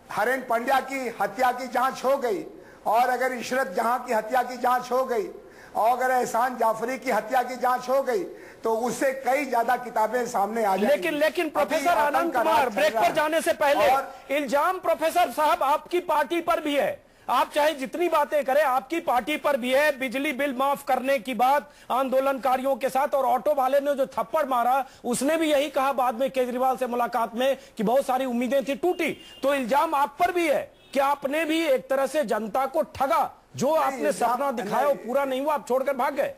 हरेन पंड्या की हत्या की जांच हो गई, और अगर इशरत जहां की हत्या की जांच हो गई, और अगर एहसान जाफरी की हत्या की जांच हो गई, तो उससे कई ज्यादा किताबें सामने आ जाएंगी। लेकिन प्रोफेसर आनंद कुमार, ब्रेक पर जाने से पहले इल्जाम प्रोफेसर साहब आपकी पार्टी पर भी है। आप चाहे जितनी बातें करें, आपकी पार्टी पर भी है। बिजली बिल माफ करने की बात आंदोलनकारियों के साथ, और ऑटो वाले ने जो थप्पड़ मारा उसने भी यही कहा बाद में केजरीवाल से मुलाकात में कि बहुत सारी उम्मीदें थी, टूटी। तो इल्जाम आप पर भी है कि आपने भी एक तरह से जनता को ठगा, जो आपने सपना दिखाया वो पूरा नहीं हुआ, आप छोड़कर भाग गए।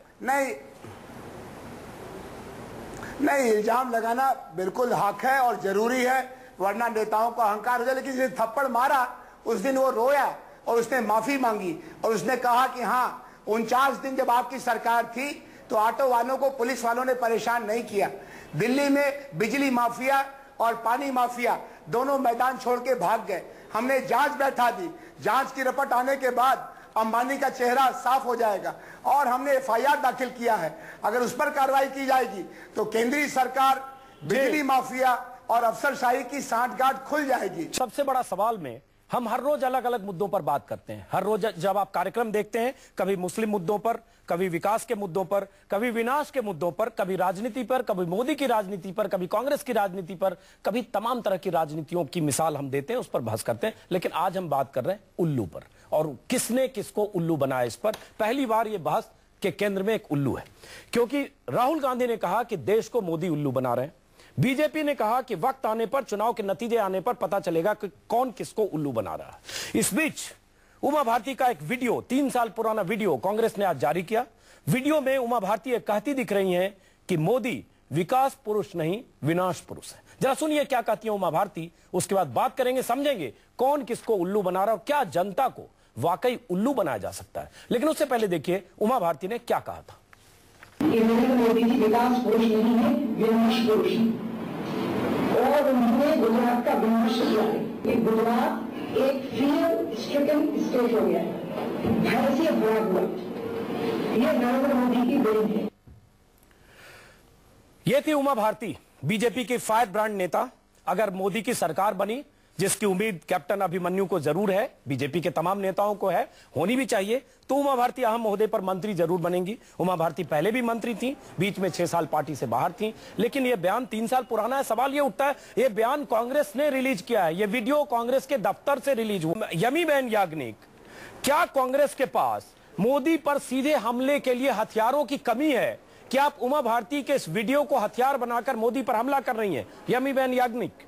नहीं, इल्जाम लगाना बिल्कुल हक है और जरूरी है, वरना नेताओं को अहंकार हो जाए। लेकिन जिसे थप्पड़ मारा उस दिन वो रोया और उसने माफी मांगी और उसने कहा कि हाँ, 49 दिन जब आपकी सरकार थी तो ऑटो वालों को पुलिस वालों ने परेशान नहीं किया। दिल्ली में बिजली माफिया और पानी माफिया दोनों मैदान छोड़ के भाग गए। हमने जांच बैठा दी, जांच की रिपोर्ट आने के बाद अंबानी का चेहरा साफ हो जाएगा, और हमने FIR दाखिल किया है। अगर उस पर कार्रवाई की जाएगी तो केंद्रीय सरकार, बिजली माफिया और अफसरशाही की सांठगांठ खुल जाएगी। सबसे बड़ा सवाल में हम हर रोज अलग अलग मुद्दों पर बात करते हैं। हर रोज जब आप कार्यक्रम देखते हैं, कभी मुस्लिम मुद्दों पर, कभी विकास के मुद्दों पर, कभी विनाश के मुद्दों पर, कभी राजनीति पर, कभी मोदी की राजनीति पर, कभी कांग्रेस की राजनीति पर, कभी तमाम तरह की राजनीतियों की मिसाल हम देते हैं, उस पर बहस करते हैं। लेकिन आज हम बात कर रहे हैं उल्लू पर, और किसने किसको उल्लू बनाया। इस पर पहली बार यह बहस के केंद्र में एक उल्लू है, क्योंकि राहुल गांधी ने कहा कि देश को मोदी उल्लू बना रहे हैं। बीजेपी ने कहा कि वक्त आने पर, चुनाव के नतीजे आने पर पता चलेगा कि कौन किसको उल्लू बना रहा है। इस बीच उमा भारती का एक वीडियो, 3 साल पुराना वीडियो कांग्रेस ने आज जारी किया। वीडियो में उमा भारती कहती दिख रही हैं कि मोदी विकास पुरुष नहीं, विनाश पुरुष है। जरा सुनिए क्या कहती है उमा भारती, उसके बाद बात करेंगे, समझेंगे कौन किसको उल्लू बना रहा है और क्या जनता को वाकई उल्लू बनाया जा सकता है। लेकिन उससे पहले देखिए उमा भारती ने क्या कहा था। नरेंद्र मोदी जी विकास पुरुष नहीं है, विनाश पुरुष है, और उन्होंने गुजरात का विनाश किया है। ये गुजरात एक फियर स्ट्रिकन स्टेट हो गया है, भय से भरा हुआ। ये नरेंद्र मोदी की देन है। ये थी उमा भारती, बीजेपी की फायर ब्रांड नेता। अगर मोदी की सरकार बनी, जिसकी उम्मीद कैप्टन अभिमन्यु को जरूर है, बीजेपी के तमाम नेताओं को है, होनी भी चाहिए, तो उमा भारती अहम ओहदे पर मंत्री जरूर बनेंगी। उमा भारती पहले भी मंत्री थी, बीच में 6 साल पार्टी से बाहर थी। लेकिन यह बयान 3 साल पुराना है। सवाल यह उठता है, यह बयान कांग्रेस ने रिलीज किया है, यह वीडियो कांग्रेस के दफ्तर से रिलीज हुआ। यमी बहन याग्निक, क्या कांग्रेस के पास मोदी पर सीधे हमले के लिए हथियारों की कमी है? क्या आप उमा भारती के इस वीडियो को हथियार बनाकर मोदी पर हमला कर रही हैं, यमी बहन याग्निक?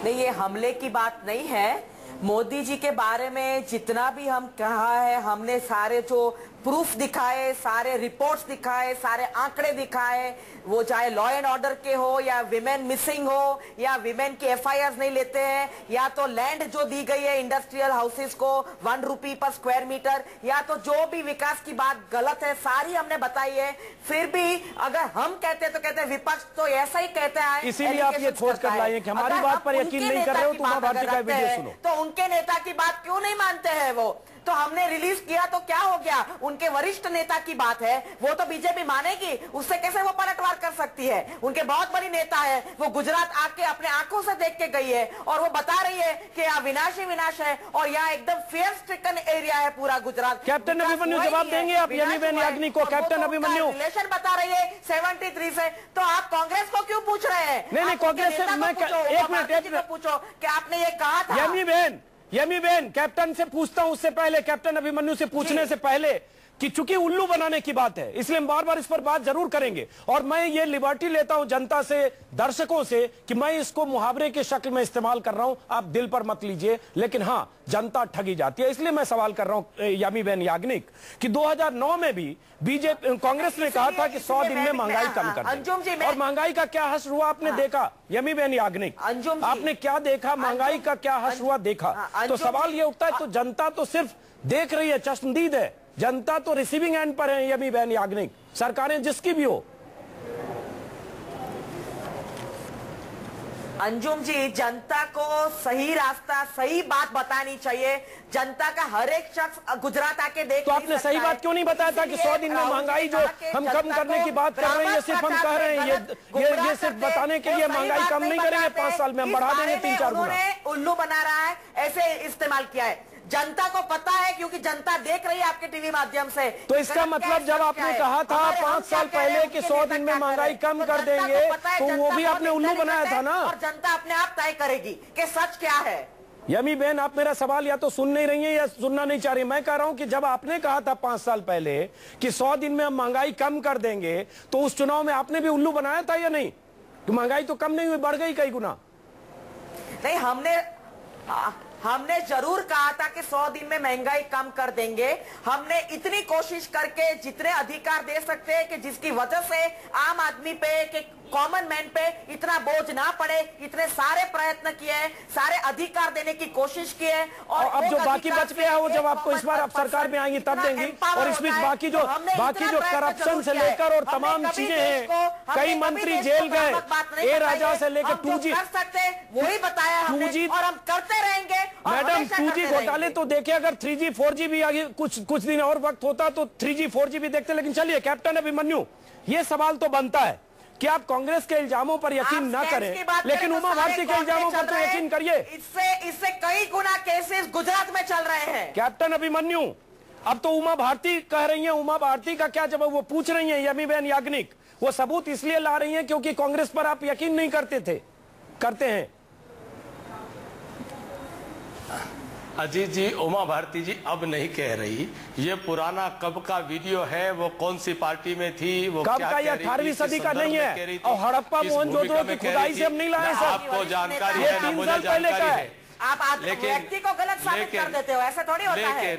नहीं, ये हमले की बात नहीं है। मोदी जी के बारे में जितना भी हम कहा है, हमने सारे जो प्रूफ दिखाए, सारे रिपोर्ट्स दिखाए, सारे आंकड़े दिखाए, वो चाहे लॉ एंड ऑर्डर के हो या विमेन मिसिंग हो या विमेन की FIRs नहीं लेते हैं, या तो लैंड जो दी गई है इंडस्ट्रियल हाउसेस को 1 रुपये पर स्क्वायर मीटर, या तो जो भी विकास की बात गलत है सारी हमने बताई है। फिर भी अगर हम कहते तो कहते विपक्ष तो ऐसा ही कहता है। इसीलिए आप ये खोज कर लाए कि हमारी बात पर यकीन नहीं कर रहे हो तो उमा भारती का वीडियो सुनो। तो उनके नेता की बात क्यों नहीं मानते हैं वो? तो हमने रिलीज किया तो क्या हो गया? उनके वरिष्ठ नेता की बात है, वो तो बीजेपी मानेगी, उससे कैसे वो पलटवार कर सकती है? उनके बहुत बड़ी नेता है, वो गुजरात आके अपने आंखों से देख के गई है और वो बता रही है कि यहाँ विनाश ही विनाश है और यहाँ एकदम फेयर स्ट्रिकन एरिया है पूरा गुजरात। कैप्टन अभिमन्यु जवाब देंगे आप यमी बहन याग्निक को? कैप्टन अभिमन्यु रिलेशन बता रही है 73 से, तो आप कांग्रेस को क्यों पूछ रहे हैं? नहीं, कांग्रेस से मैं एक मिनट पूछो कि आपने ये कहा था। यमी बहन कैप्टन से पूछता हूं, उससे पहले कैप्टन अभिमन्यु से पूछने से पहले, कि चूंकि उल्लू बनाने की बात है इसलिए हम बार बार इस पर बात जरूर करेंगे। और मैं ये लिबर्टी लेता हूं जनता से, दर्शकों से, कि मैं इसको मुहावरे के शक्ल में इस्तेमाल कर रहा हूं, आप दिल पर मत लीजिए, लेकिन हां जनता ठगी जाती है। इसलिए मैं सवाल कर रहा हूं यमीबेन याग्निक कि 2009 में भी बीजेपी कांग्रेस ने कहा था कि 100 दिन में महंगाई कम कर देंगे, और महंगाई का क्या हश्र हुआ आपने देखा। यमीबेन याग्निक, आपने क्या देखा, महंगाई का क्या हश्र हुआ देखा। तो सवाल ये उठता है, तो जनता तो सिर्फ देख रही है, चश्मदीद है, जनता तो रिसीविंग एंड पर है यमीबेन याग्निक, सरकारें जिसकी भी हो। अंजुम जी, जनता को सही रास्ता, सही बात बतानी चाहिए। जनता का हर एक शख्स गुजरात आके देख, तो आपने सही बात क्यों नहीं बताया था कि 100 दिन में महंगाई जो हम कम करने की बात कर रहे हैं, ये सिर्फ हम कह रहे हैं, ये सिर्फ बताने के लिए महंगाई कम नहीं करेंगे, 5 साल में हम बढ़ा देंगे 3-4 गुना। उल्लू बना रहा है, ऐसे इस्तेमाल किया है। जनता को पता है, क्योंकि जनता देख रही है आपके टीवी माध्यम से। तो इसका मतलब जब आपने कहा था 5 साल पहले कि 100 दिन में महंगाई कम कर देंगे, तो वो भी आपने उल्लू बनाया था ना। और जनता अपने आप तय करेगी कि सच क्या है। यमीबेन, आप मेरा सवाल या तो सुन नहीं रही हैं या सुनना नहीं चाह रही। मैं कह रहा हूं कि जब आपने कहा था 5 साल पहले कि 100 दिन में हम महंगाई कम कर देंगे, तो उस चुनाव में आपने भी उल्लू बनाया था या नहीं? तो महंगाई तो कम नहीं हुई, बढ़ गई कई गुना। नहीं, हमने जरूर कहा था कि 100 दिन में महंगाई कम कर देंगे। हमने इतनी कोशिश करके जितने अधिकार दे सकते हैं कि जिसकी वजह से आम आदमी पे, कि कॉमन मैन पे इतना बोझ ना पड़े, इतने सारे प्रयत्न किए हैं, सारे अधिकार देने की कोशिश की है। और अब जो बाकी बच गया है वो जब आपको इस बार आप सरकार में आएंगी तब देंगी। और इस बीच बाकी जो करप्शन से लेकर और तमाम चीजें हैं, कई मंत्री जेल गए, ए राजा से लेकर 2G कर सकते, वही बताया हमने, और हम करते रहेंगे। मैडम 2G घोटाले तो देखिए, अगर 3G 4G भी आगे कुछ दिन और वक्त होता तो 3G 4G भी देखते। लेकिन चलिए कैप्टन अभिमन्यु, ये सवाल तो बनता है कि आप कांग्रेस के इल्जामों पर यकीन ना करें, लेकिन उमा भारती के इल्जामों पर तो यकीन करिए। इससे कई गुना केसेस गुजरात में चल रहे हैं। कैप्टन अभिमन्यु, अब तो उमा भारती कह रही हैं, उमा भारती का क्या जवाब वो पूछ रही हैं यमीबेन याग्निक। वो सबूत इसलिए ला रही हैं क्योंकि कांग्रेस पर आप यकीन नहीं करते हैं। अजीत जी, उमा भारती जी अब नहीं कह रही, ये पुराना कब का वीडियो है, वो कौन सी पार्टी में थी, वो कब क्या का, ये 18वीं सदी का नहीं है। और हड़प्पा मोहनजोदड़ो की खुदाई से हम नहीं लाए सर, आपको जानकारी है, ना मुझे जानकारी है। आप व्यक्ति को गलत साबित कर देते हो, ऐसा थोड़ी होता है।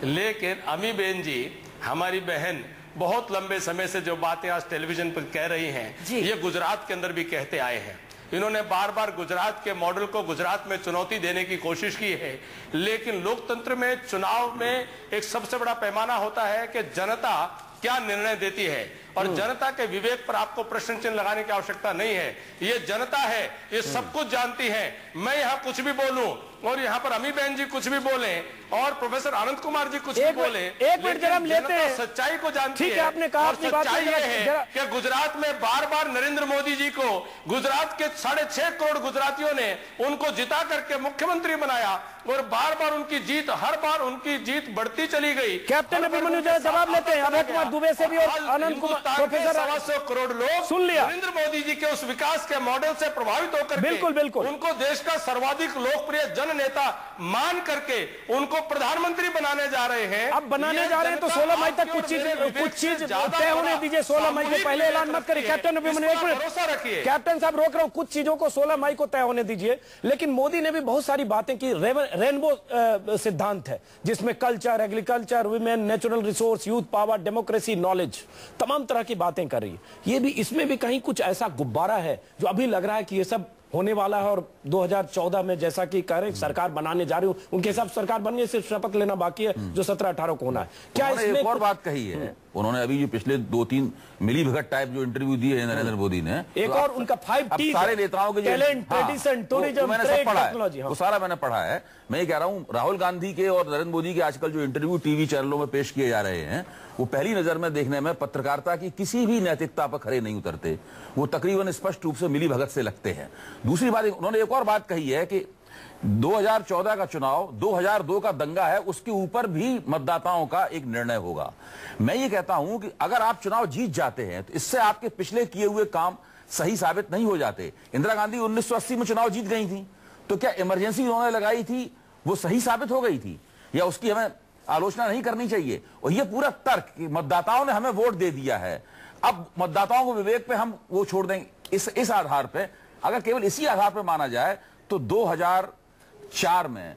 लेकिन अमीबेन जी, हमारी बहन बहुत लंबे समय से जो बातें आज टेलीविजन पर कह रही हैं, ये गुजरात के अंदर भी कहते आए हैं। इन्होंने बार बार गुजरात के मॉडल को गुजरात में चुनौती देने की कोशिश की है। लेकिन लोकतंत्र में, चुनाव में एक सबसे बड़ा पैमाना होता है कि जनता क्या निर्णय देती है, और जनता के विवेक पर आपको प्रश्न चिन्ह लगाने की आवश्यकता नहीं है। ये जनता है, ये सब कुछ जानती है। मैं यहाँ कुछ भी बोलूं और यहाँ पर अमीबेन जी कुछ भी बोले और प्रोफेसर आनंद कुमार जी कुछ भी बोले, एक मिनट जरा हम लेते हैं, सच्चाई को जानती है। आपने कहा, और सच्चाई ये है कि गुजरात में बार बार नरेंद्र मोदी जी को, गुजरात के 6.5 करोड़ गुजरातियों ने उनको जिता करके मुख्यमंत्री बनाया, और बार बार उनकी जीत, हर बार उनकी जीत बढ़ती चली गई। कैप्टन अभिमन्यु जरा जवाब लेते हैं, अभय कुमार दुबे से भी और आनंद कुमार, प्रोफेसर 125 करोड़ लोग सुन लिया नरेंद्र मोदी जी के उस विकास के मॉडल से प्रभावित होकर, बिल्कुल उनको देश का सर्वाधिक लोकप्रिय जन नेता मान करके उनको प्रधानमंत्री बनाने जा रहे हैं। अब बनाने जा रहे हैं तो 16 मई तक कुछ चीज तय होने दीजिए। 16 मई के पहले ऐलान मत करिए। कैप्टन अभिमन्यु, एक मिनट, भरोसा रखिए। कैप्टन साहब रोक रहा हूं, कुछ चीजों को 16 मई को तय होने दीजिए। लेकिन मोदी ने भी बहुत सारी बातें की। रेनबो सिद्धांत है जिसमें culture, agriculture, women, natural resource, youth power, democracy, knowledge, तमाम तरह की बातें कर रही है। ये भी, इसमें भी कहीं कुछ ऐसा गुब्बारा है जो अभी लग रहा है कि ये सब होने वाला है। और 2014 में जैसा कि कह रहे सरकार बनाने जा रही हूं, उनके हिसाब सरकार बनने सिर्फ शपथ लेना बाकी है, जो 17-18 को होना है। क्या इसमें एक और बात कही है उन्होंने, अभी जो पिछले 2-3 मिली भगत टाइप जो इंटरव्यू दिए हैं नरेंद्र मोदी ने, एक और उनका 5T सारे नेताओं के talent, tradition, tourism, trade, technology, वो सारा मैंने पढ़ा है। मैं ये कह रहा हूं, राहुल गांधी के और नरेंद्र मोदी के आजकल जो इंटरव्यू टीवी चैनलों में पेश किए जा रहे हैं, वो पहली नजर में देखने में पत्रकारिता की किसी भी नैतिकता पर खरे नहीं उतरते। वो तकरीबन स्पष्ट रूप से मिली भगत से लगते हैं। दूसरी बात, उन्होंने एक और बात कही है कि 2014 का चुनाव 2002 का दंगा है, उसके ऊपर भी मतदाताओं का एक निर्णय होगा। मैं ये कहता हूं कि अगर आप चुनाव जीत जाते हैं तो इससे आपके पिछले किए हुए काम सही साबित नहीं हो जाते। इंदिरा गांधी 1980 में चुनाव जीत गई थी, तो क्या इमरजेंसी उन्होंने लगाई थी वो सही साबित हो गई थी? या उसकी हमें आलोचना नहीं करनी चाहिए। और ये पूरा तर्क कि मतदाताओं ने हमें वोट दे दिया है, अब मतदाताओं को विवेक पे हम वो छोड़ देंगे, इस आधार पे, अगर केवल इसी आधार पे माना जाए तो 2004 में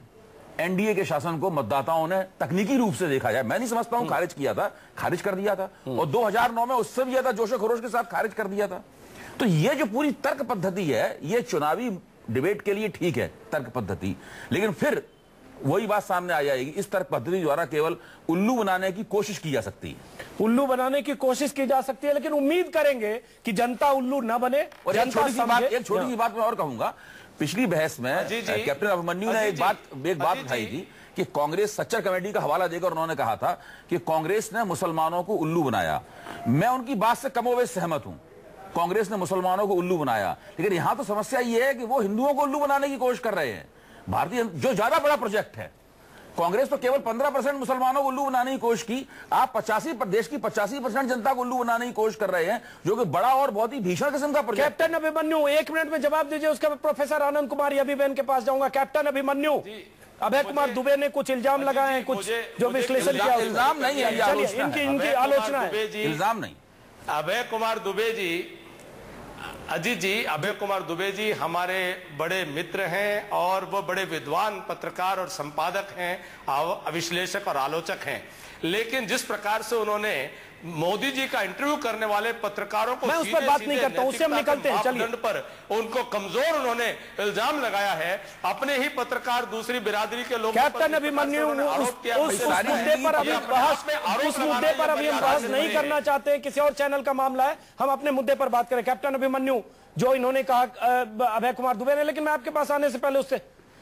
एनडीए के शासन को मतदाताओं ने तकनीकी रूप से देखा जाए, मैं नहीं समझता हूं खारिज किया था, खारिज कर दिया था। और 2009 में उससे भी ज्यादा जोशो खरोश के साथ खारिज कर दिया था। तो ये जो पूरी तर्क पद्धति है, ये चुनावी डिबेट के लिए ठीक है तर्क पद्धति, लेकिन फिर वही बात सामने आ जाएगी, इस तर्क पद्धति द्वारा केवल उल्लू बनाने की कोशिश की जा सकती है। उल्लू बनाने की कोशिश की जा सकती है, लेकिन उम्मीद करेंगे कि जनता उल्लू न बने। और एक छोटी सी बात मैं और कहूंगा, पिछली बहस में कैप्टन अभिमन्यु ने एक बात उठाई थी कि कांग्रेस सच्चर कमेटी का हवाला देकर उन्होंने कहा था कि कांग्रेस ने मुसलमानों को उल्लू बनाया। मैं उनकी बात से कमोबेश सहमत हूं, कांग्रेस ने मुसलमानों को उल्लू बनाया, लेकिन यहां तो समस्या यह है कि वो हिंदुओं को उल्लू बनाने की कोशिश कर रहे हैं। भारतीय जो ज्यादा बड़ा प्रोजेक्ट है, कांग्रेस तो केवल 15% मुसलमानों को उल्लू बनाने की कोशिश की, आप 85 देश की 85% जनता को उल्लू बनाने की कोशिश कर रहे हैं, जो कि बड़ा और बहुत ही भीषण किस्म का प्रोजेक्ट। कैप्टन अभिमन्यु 1 मिनट में जवाब दीजिए, उसके बाद प्रोफेसर आनंद कुमार यबीबेन के पास जाऊंगा। कैप्टन अभिमन्यु, अभय कुमार दुबे ने कुछ इल्जाम लगाए हैं, कुछ जो विश्लेषण किया। इल्जाम नहीं है, इनकी आलोचना है, इल्जाम नहीं। अभय कुमार दुबे जी, अजीत जी, अभय कुमार दुबे जी हमारे बड़े मित्र हैं और वो बड़े विद्वान पत्रकार और संपादक हैं, विश्लेषक और आलोचक हैं। लेकिन जिस प्रकार से उन्होंने मोदी जी का इंटरव्यू करने वाले पत्रकारों को, मैं उस पर बात नहीं करता, उससे हम निकलते हैं, चलिए, पर उनको कमजोर उन्होंने इल्जाम लगाया है। अपने ही पत्रकार दूसरी बिरादरी के लोग, कैप्टन अभिमन्यु, उस मुद्दे पर अभी हम बहस नहीं करना चाहते, किसी और चैनल का मामला है, हम अपने मुद्दे पर बात करें। कैप्टन अभिमन्यु, जो इन्होंने कहा अभय कुमार दुबे ने, लेकिन मैं आपके पास आने से पहले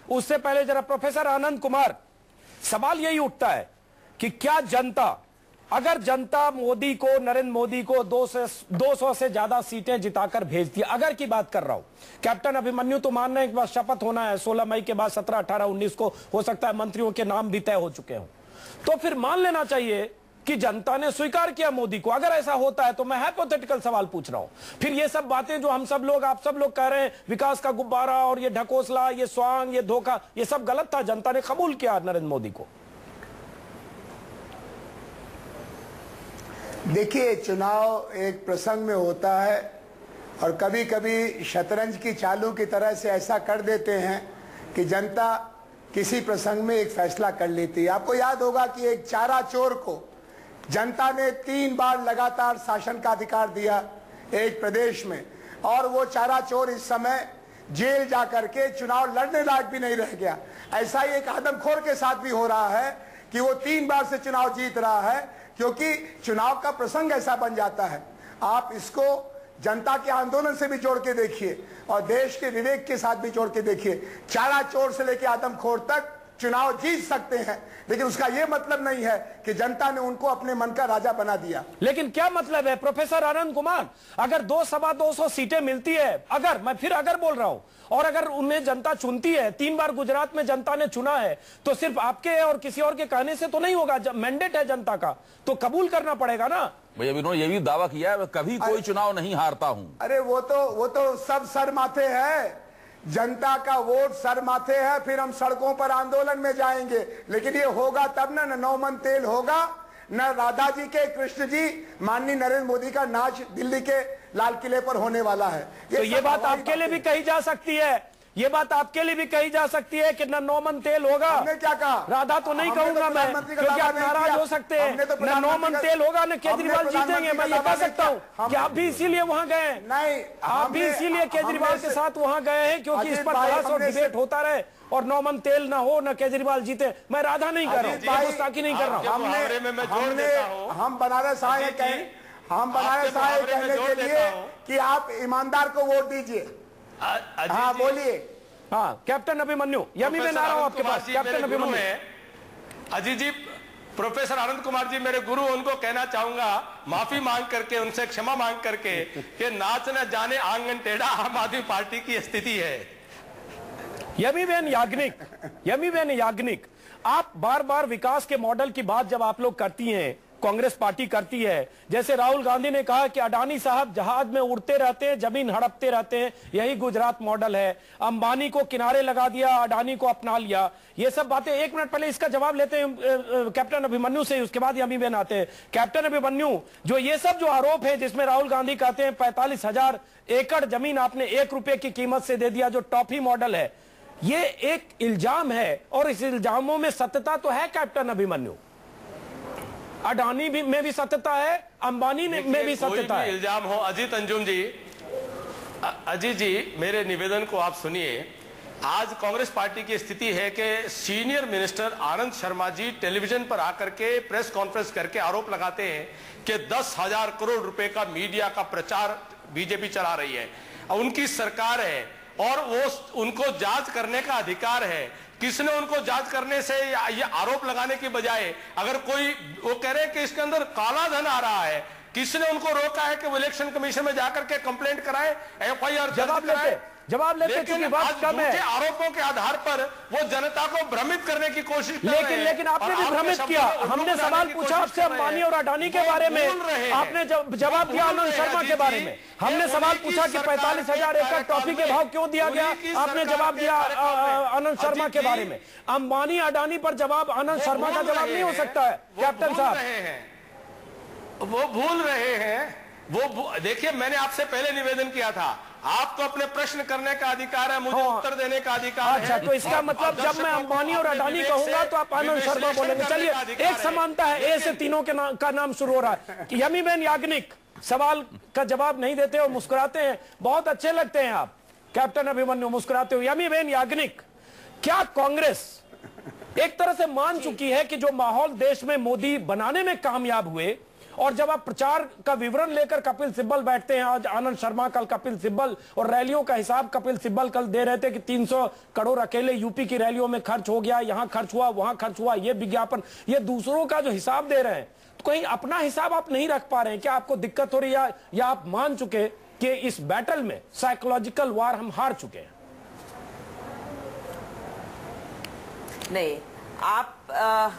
उससे पहले जरा प्रोफेसर आनंद कुमार, सवाल यही उठता है कि क्या जनता, अगर जनता मोदी को, नरेंद्र मोदी को 200 से ज्यादा सीटें जिताकर भेजती है, अगर की बात कर रहा हूं, कैप्टन अभिमन्यु तो मान रहे हैं कि बस शपथ होना है 16 मई के बाद, 17, 18, 19 को हो सकता है मंत्रियों के नाम भी तय हो चुके हों, तो फिर मान लेना चाहिए कि जनता ने स्वीकार किया मोदी को। अगर ऐसा होता है तो मैं हाइपोथेटिकल सवाल पूछ रहा हूं, फिर ये सब बातें जो हम सब लोग, आप सब लोग कह रहे हैं विकास का गुब्बारा और ये ढकोसला, ये स्वांग, ये धोखा, ये सब गलत था, जनता ने कबूल किया नरेंद्र मोदी को। देखिए, चुनाव एक प्रसंग में होता है और कभी कभी शतरंज की चालों की तरह से ऐसा कर देते हैं कि जनता किसी प्रसंग में एक फैसला कर लेती है। आपको याद होगा कि एक चारा चोर को जनता ने 3 बार लगातार शासन का अधिकार दिया एक प्रदेश में, और वो चारा चोर इस समय जेल जाकर के चुनाव लड़ने लायक भी नहीं रह गया। ऐसा ही एक आदमखोर के साथ भी हो रहा है कि वो 3 बार से चुनाव जीत रहा है, क्योंकि चुनाव का प्रसंग ऐसा बन जाता है। आप इसको जनता के आंदोलन से भी जोड़ के देखिए और देश के विवेक के साथ भी जोड़ के देखिए। चारा चोर से लेकर आदमखोर तक चुनाव जीत सकते हैं, लेकिन उसका यह मतलब नहीं है कि जनता ने उनको अपने मन का राजा बना दिया। लेकिन क्या मतलब है प्रोफेसर आनंद कुमार, अगर 200-225 सीटें मिलती है, अगर मैं फिर अगर बोल रहा हूं, और अगर उन्हें जनता चुनती है, 3 बार गुजरात में जनता ने चुना है, तो सिर्फ आपके और किसी और के कहने से तो नहीं होगा, मैंडेट है जनता का, तो कबूल करना पड़ेगा ना। भैया उन्होंने ये भी दावा किया है कभी कोई चुनाव नहीं हारता हूं। अरे वो तो सब सर माथे है, जनता का वोट सर माथे है, फिर हम सड़कों पर आंदोलन में जाएंगे, लेकिन ये होगा तब ना, न 9 मन तेल होगा, न राधा जी के, कृष्ण जी, माननीय नरेंद्र मोदी का नाच दिल्ली के लाल किले पर होने वाला है। तो ये बात आपके लिए भी कही जा सकती है, ये बात आपके लिए भी कही जा सकती है कि न 9 मन तेल होगा। हमने क्या कहा? राधा तो नहीं कहूंगा मैं, क्योंकि आप नाराज हो सकते हैं। न 9 मन तेल होगा, न केजरीवाल जीतेंगे, मैं ये कह सकता हूँ कि आप भी इसीलिए वहां गए। नहीं, आप भी इसीलिए केजरीवाल के साथ वहां गए हैं, क्योंकि इस पर बहस और डिबेट होता रहे और 9 मन तेल ना हो, न केजरीवाल जीते। मैं राधा नहीं कर रहा हूँ, गुस्ताखी नहीं कर रहा हूँ। हम बनारस आए कहने के लिए कि आप ईमानदार को वोट दीजिए। हाँ बोलिए। हाँ कैप्टन अभिमन्यु, यही मैं आ रहा हूं आपके पास। कैप्टन अभिमन्यु, अजीत जी, प्रोफेसर आनंद कुमार जी मेरे गुरु, उनको कहना चाहूंगा माफी मांग करके, उनसे क्षमा मांग करके कि नाच न जाने आंगन टेढ़ा आम आदमी पार्टी की स्थिति है। यमीबेन याग्निक, आप बार बार विकास के मॉडल की बात जब आप लोग करती हैं, कांग्रेस पार्टी करती है। जैसे राहुल गांधी ने कहा कि अडानी साहब जहाज में उड़ते रहते हैं, जमीन हड़पते रहते हैं, यही गुजरात मॉडल है। अंबानी को किनारे लगा दिया, अडानी को अपना लिया। ये सब बातें, एक मिनट पहले इसका जवाब लेते हैं कैप्टन अभिमन्यु से, उसके बाद यमी बेन आते हैं। कैप्टन अभिमन्यु, जो ये सब जो आरोप है जिसमें राहुल गांधी कहते हैं 45,000 एकड़ जमीन आपने 1 रुपए की कीमत से दे दिया, जो टॉफी मॉडल है, ये एक इल्जाम है और इस इल्जामों में सत्यता तो है कैप्टन अभिमन्यु? अडानी भी में भी सत्यता है, अंबानी में भी सत्यता है। इल्जाम हो अजीत अंजुम जी, अजीत जी मेरे निवेदन को आप सुनिए। आज कांग्रेस पार्टी की स्थिति है कि senior minister Anand Sharma ji television पर आकर के प्रेस कॉन्फ्रेंस करके आरोप लगाते हैं कि 10,000 करोड़ रुपए का मीडिया का प्रचार बीजेपी चला रही है। उनकी सरकार है और वो उनको जांच करने का अधिकार है। किसने उनको जांच करने से ये आरोप लगाने की बजाय, अगर कोई वो कह रहे हैं कि इसके अंदर काला धन आ रहा है, किसने उनको रोका है कि वो इलेक्शन कमीशन में जाकर के कंप्लेंट कराए, FIR जवाब लेते क्योंकि बात कम है। आरोपों के आधार पर वो जनता को भ्रमित करने की कोशिश कर रहे हैं। लेकिन आपने भी भ्रमित किया। हमने सवाल पूछा आपसे अंबानी और अडानी के बारे में, आपने जवाब दिया आनंद शर्मा के बारे में। हमने सवाल पूछा कि 45,000 एकड़ टॉफी के भाव क्यों दिया गया, आपने जवाब दिया आनंद शर्मा के बारे में। अंबानी अडानी पर जवाब आनंद शर्मा का जवाब नहीं हो सकता है कैप्टन साहब? वो भूल रहे हैं। वो देखिए, मैंने आपसे पहले निवेदन किया था, आपको अपने प्रश्न करने का अधिकार है, मुझे उत्तर देने का अधिकार है। तो इसका मतलब जब मैं अंबानी और अडानी कहूंगा तो आप आनंद शर्मा बोलेंगे। चलिए, एक समानता है, ए से तीनों के का नाम शुरू हो रहा है। यमी बेन याग्निक सवाल का जवाब नहीं देते और मुस्कुराते हैं, बहुत अच्छे लगते हैं आप कैप्टन अभिमन्यु मुस्कुराते हो। यमी बेन याग्निक, क्या कांग्रेस एक तरह से मान चुकी है कि जो माहौल देश में मोदी बनाने में कामयाब हुए, और जब आप प्रचार का विवरण लेकर कपिल सिब्बल बैठते हैं, आज आनंद शर्मा, कल कपिल सिब्बल, और रैलियों का हिसाब कपिल सिब्बल कल दे रहे थे कि 300 करोड़ अकेले यूपी की रैलियों में खर्च हो गया, यहां खर्च हुआ, वहां खर्च हुआ, ये विज्ञापन, ये दूसरों का जो हिसाब दे रहे हैं, तो कहीं अपना हिसाब आप नहीं रख पा रहे हैं? क्या आपको दिक्कत हो रही है, या आप मान चुके कि इस बैटल में साइकोलॉजिकल वार हम हार चुके हैं? नहीं, आप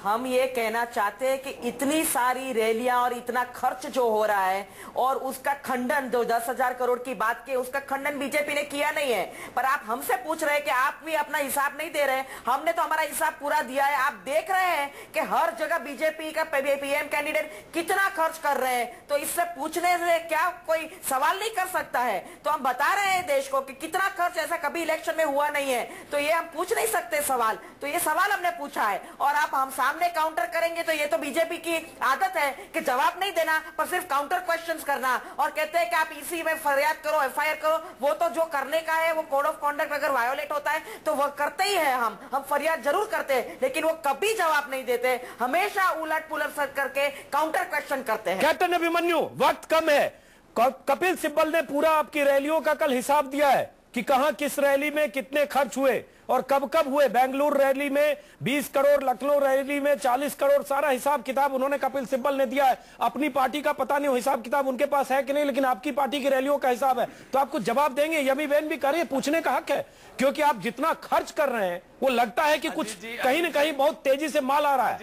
हम ये कहना चाहते हैं कि इतनी सारी रैलियां और इतना खर्च जो हो रहा है, और उसका खंडन, जो 10,000 करोड़ की बात की, उसका खंडन बीजेपी ने किया नहीं है। पर आप हमसे पूछ रहे हैं कि आप भी अपना हिसाब नहीं दे रहे। हमने तो हमारा हिसाब पूरा दिया है। आप देख रहे हैं कि हर जगह बीजेपी का PM कैंडिडेट कितना खर्च कर रहे हैं, तो इससे पूछने से क्या कोई सवाल नहीं कर सकता है? तो हम बता रहे हैं देश को कि कितना खर्च ऐसा कभी इलेक्शन में हुआ नहीं है, तो ये हम पूछ नहीं सकते सवाल। तो ये सवाल हमने पूछा है, और आप हम सामने काउंटर करेंगे तो ये तो बीजेपी की आदत है कि जवाब नहीं देना पर सिर्फ काउंटर क्वेश्चंस करना, और कहते हैं कि आप इसी में फरियाद करो, FIR करो। वो तो जो करने का है, वो कोड ऑफ कॉन्डक्ट अगर वायोलेट होता है तो वह करते ही है। हम फरियाद जरूर करते हैं, लेकिन वो कभी जवाब नहीं देते, हमेशा उलट पुलट करके काउंटर क्वेश्चन करते हैं। कैप्टन अभिमन्यु, वक्त कम है। कपिल सिब्बल ने पूरा आपकी रैलियों का कल हिसाब दिया है कि कहां किस रैली में कितने खर्च हुए और कब कब हुए। बेंगलुरु रैली में 20 करोड़, लखनऊ रैली में 40 करोड़, सारा हिसाब किताब उन्होंने कपिल सिब्बल ने दिया है। अपनी पार्टी का पता नहीं हिसाब किताब उनके पास है कि नहीं, लेकिन आपकी पार्टी की रैलियों का हिसाब है, तो आपको जवाब देंगे। यमी बेन भी कह रही है, पूछने का हक है, क्योंकि आप जितना खर्च कर रहे हैं वो लगता है कि कुछ कहीं ना कहीं बहुत तेजी से माल आ रहा है।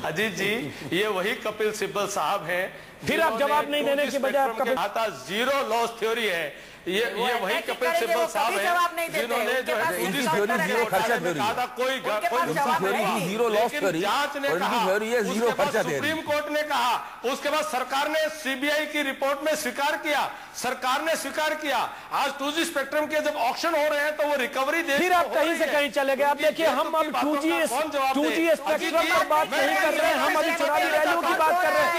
अजीत जी, ये वही कपिल सिब्बल साहब हैं, फिर आप जवाब नहीं देने की बजाय आपका जीरो लॉस थ्योरी है। ये वही कपिल सिब्बल साहब है जिन्होंने जो है जीरो खर्चा थ्योरी, कोई जीरो लॉस थ्योरी, जांच ने कहा, जीरो खर्चा थ्योरी, सुप्रीम कोर्ट ने कहा, उसके बाद सरकार ने CBI की रिपोर्ट में स्वीकार किया, सरकार ने स्वीकार किया। आज 2G स्पेक्ट्रम के जब ऑक्शन हो रहे हैं तो वो रिकवरी दे, फिर आप कहीं से कहीं चले गए। आप देखिए, हम अब 2G स्पेक्ट्रम पर बात नहीं कर रहे हैं, हम अभी चुनावी रैलियों की बात कर रहे हैं।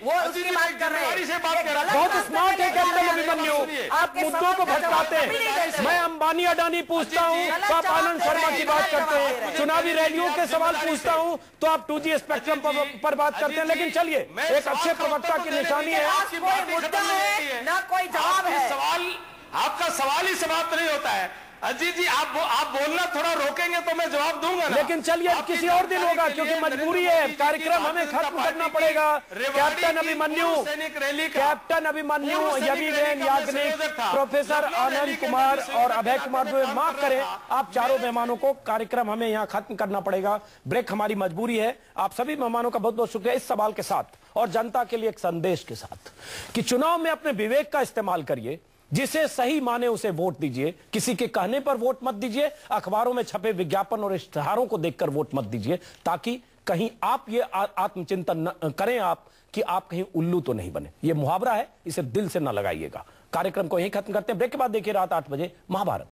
वो उसकी बात कर रहे हैं। बहुत स्मार्ट है कैप्टन अभिमन्यु, आप मुद्दों को भटकाते हैं। मैं अंबानी अडानी पूछता हूं तो आप आनंद शर्मा की बात करते हैं, चुनावी रैलियों के सवाल पूछता हूं तो आप 2G स्पेक्ट्रम पर बात करते हैं। लेकिन चलिए, एक अच्छे प्रवक्ता की निशानी है, कोई मुद्दा है ना कोई जवाब है। सवाल आपका सवाल ही समाप्त नहीं होता है। अजीत जी आप बोलना थोड़ा रोकेंगे तो मैं जवाब दूंगा ना। लेकिन चलिए किसी और दिन होगा, क्योंकि मजबूरी है, कार्यक्रम हमें खत्म करना पड़ेगा। कैप्टन अभिमन्यु, यवीवेन याग्निक, प्रोफेसर आनंद कुमार और अभय कुमार जो माफ करें, आप चारों मेहमानों को, कार्यक्रम हमें यहाँ खत्म करना पड़ेगा। ब्रेक हमारी मजबूरी है। आप सभी मेहमानों का बहुत बहुत शुक्रिया। इस सवाल के साथ और जनता के लिए एक संदेश के साथ कि चुनाव में अपने विवेक का इस्तेमाल करिए, जिसे सही माने उसे वोट दीजिए, किसी के कहने पर वोट मत दीजिए, अखबारों में छपे विज्ञापन और इश्तिहारों को देखकर वोट मत दीजिए, ताकि कहीं आप ये आत्मचिंतन करें आप कि आप कहीं उल्लू तो नहीं बने। ये मुहावरा है, इसे दिल से न लगाइएगा। कार्यक्रम को यहीं खत्म करते हैं। ब्रेक के बाद देखिए रात 8 बजे महाभारत।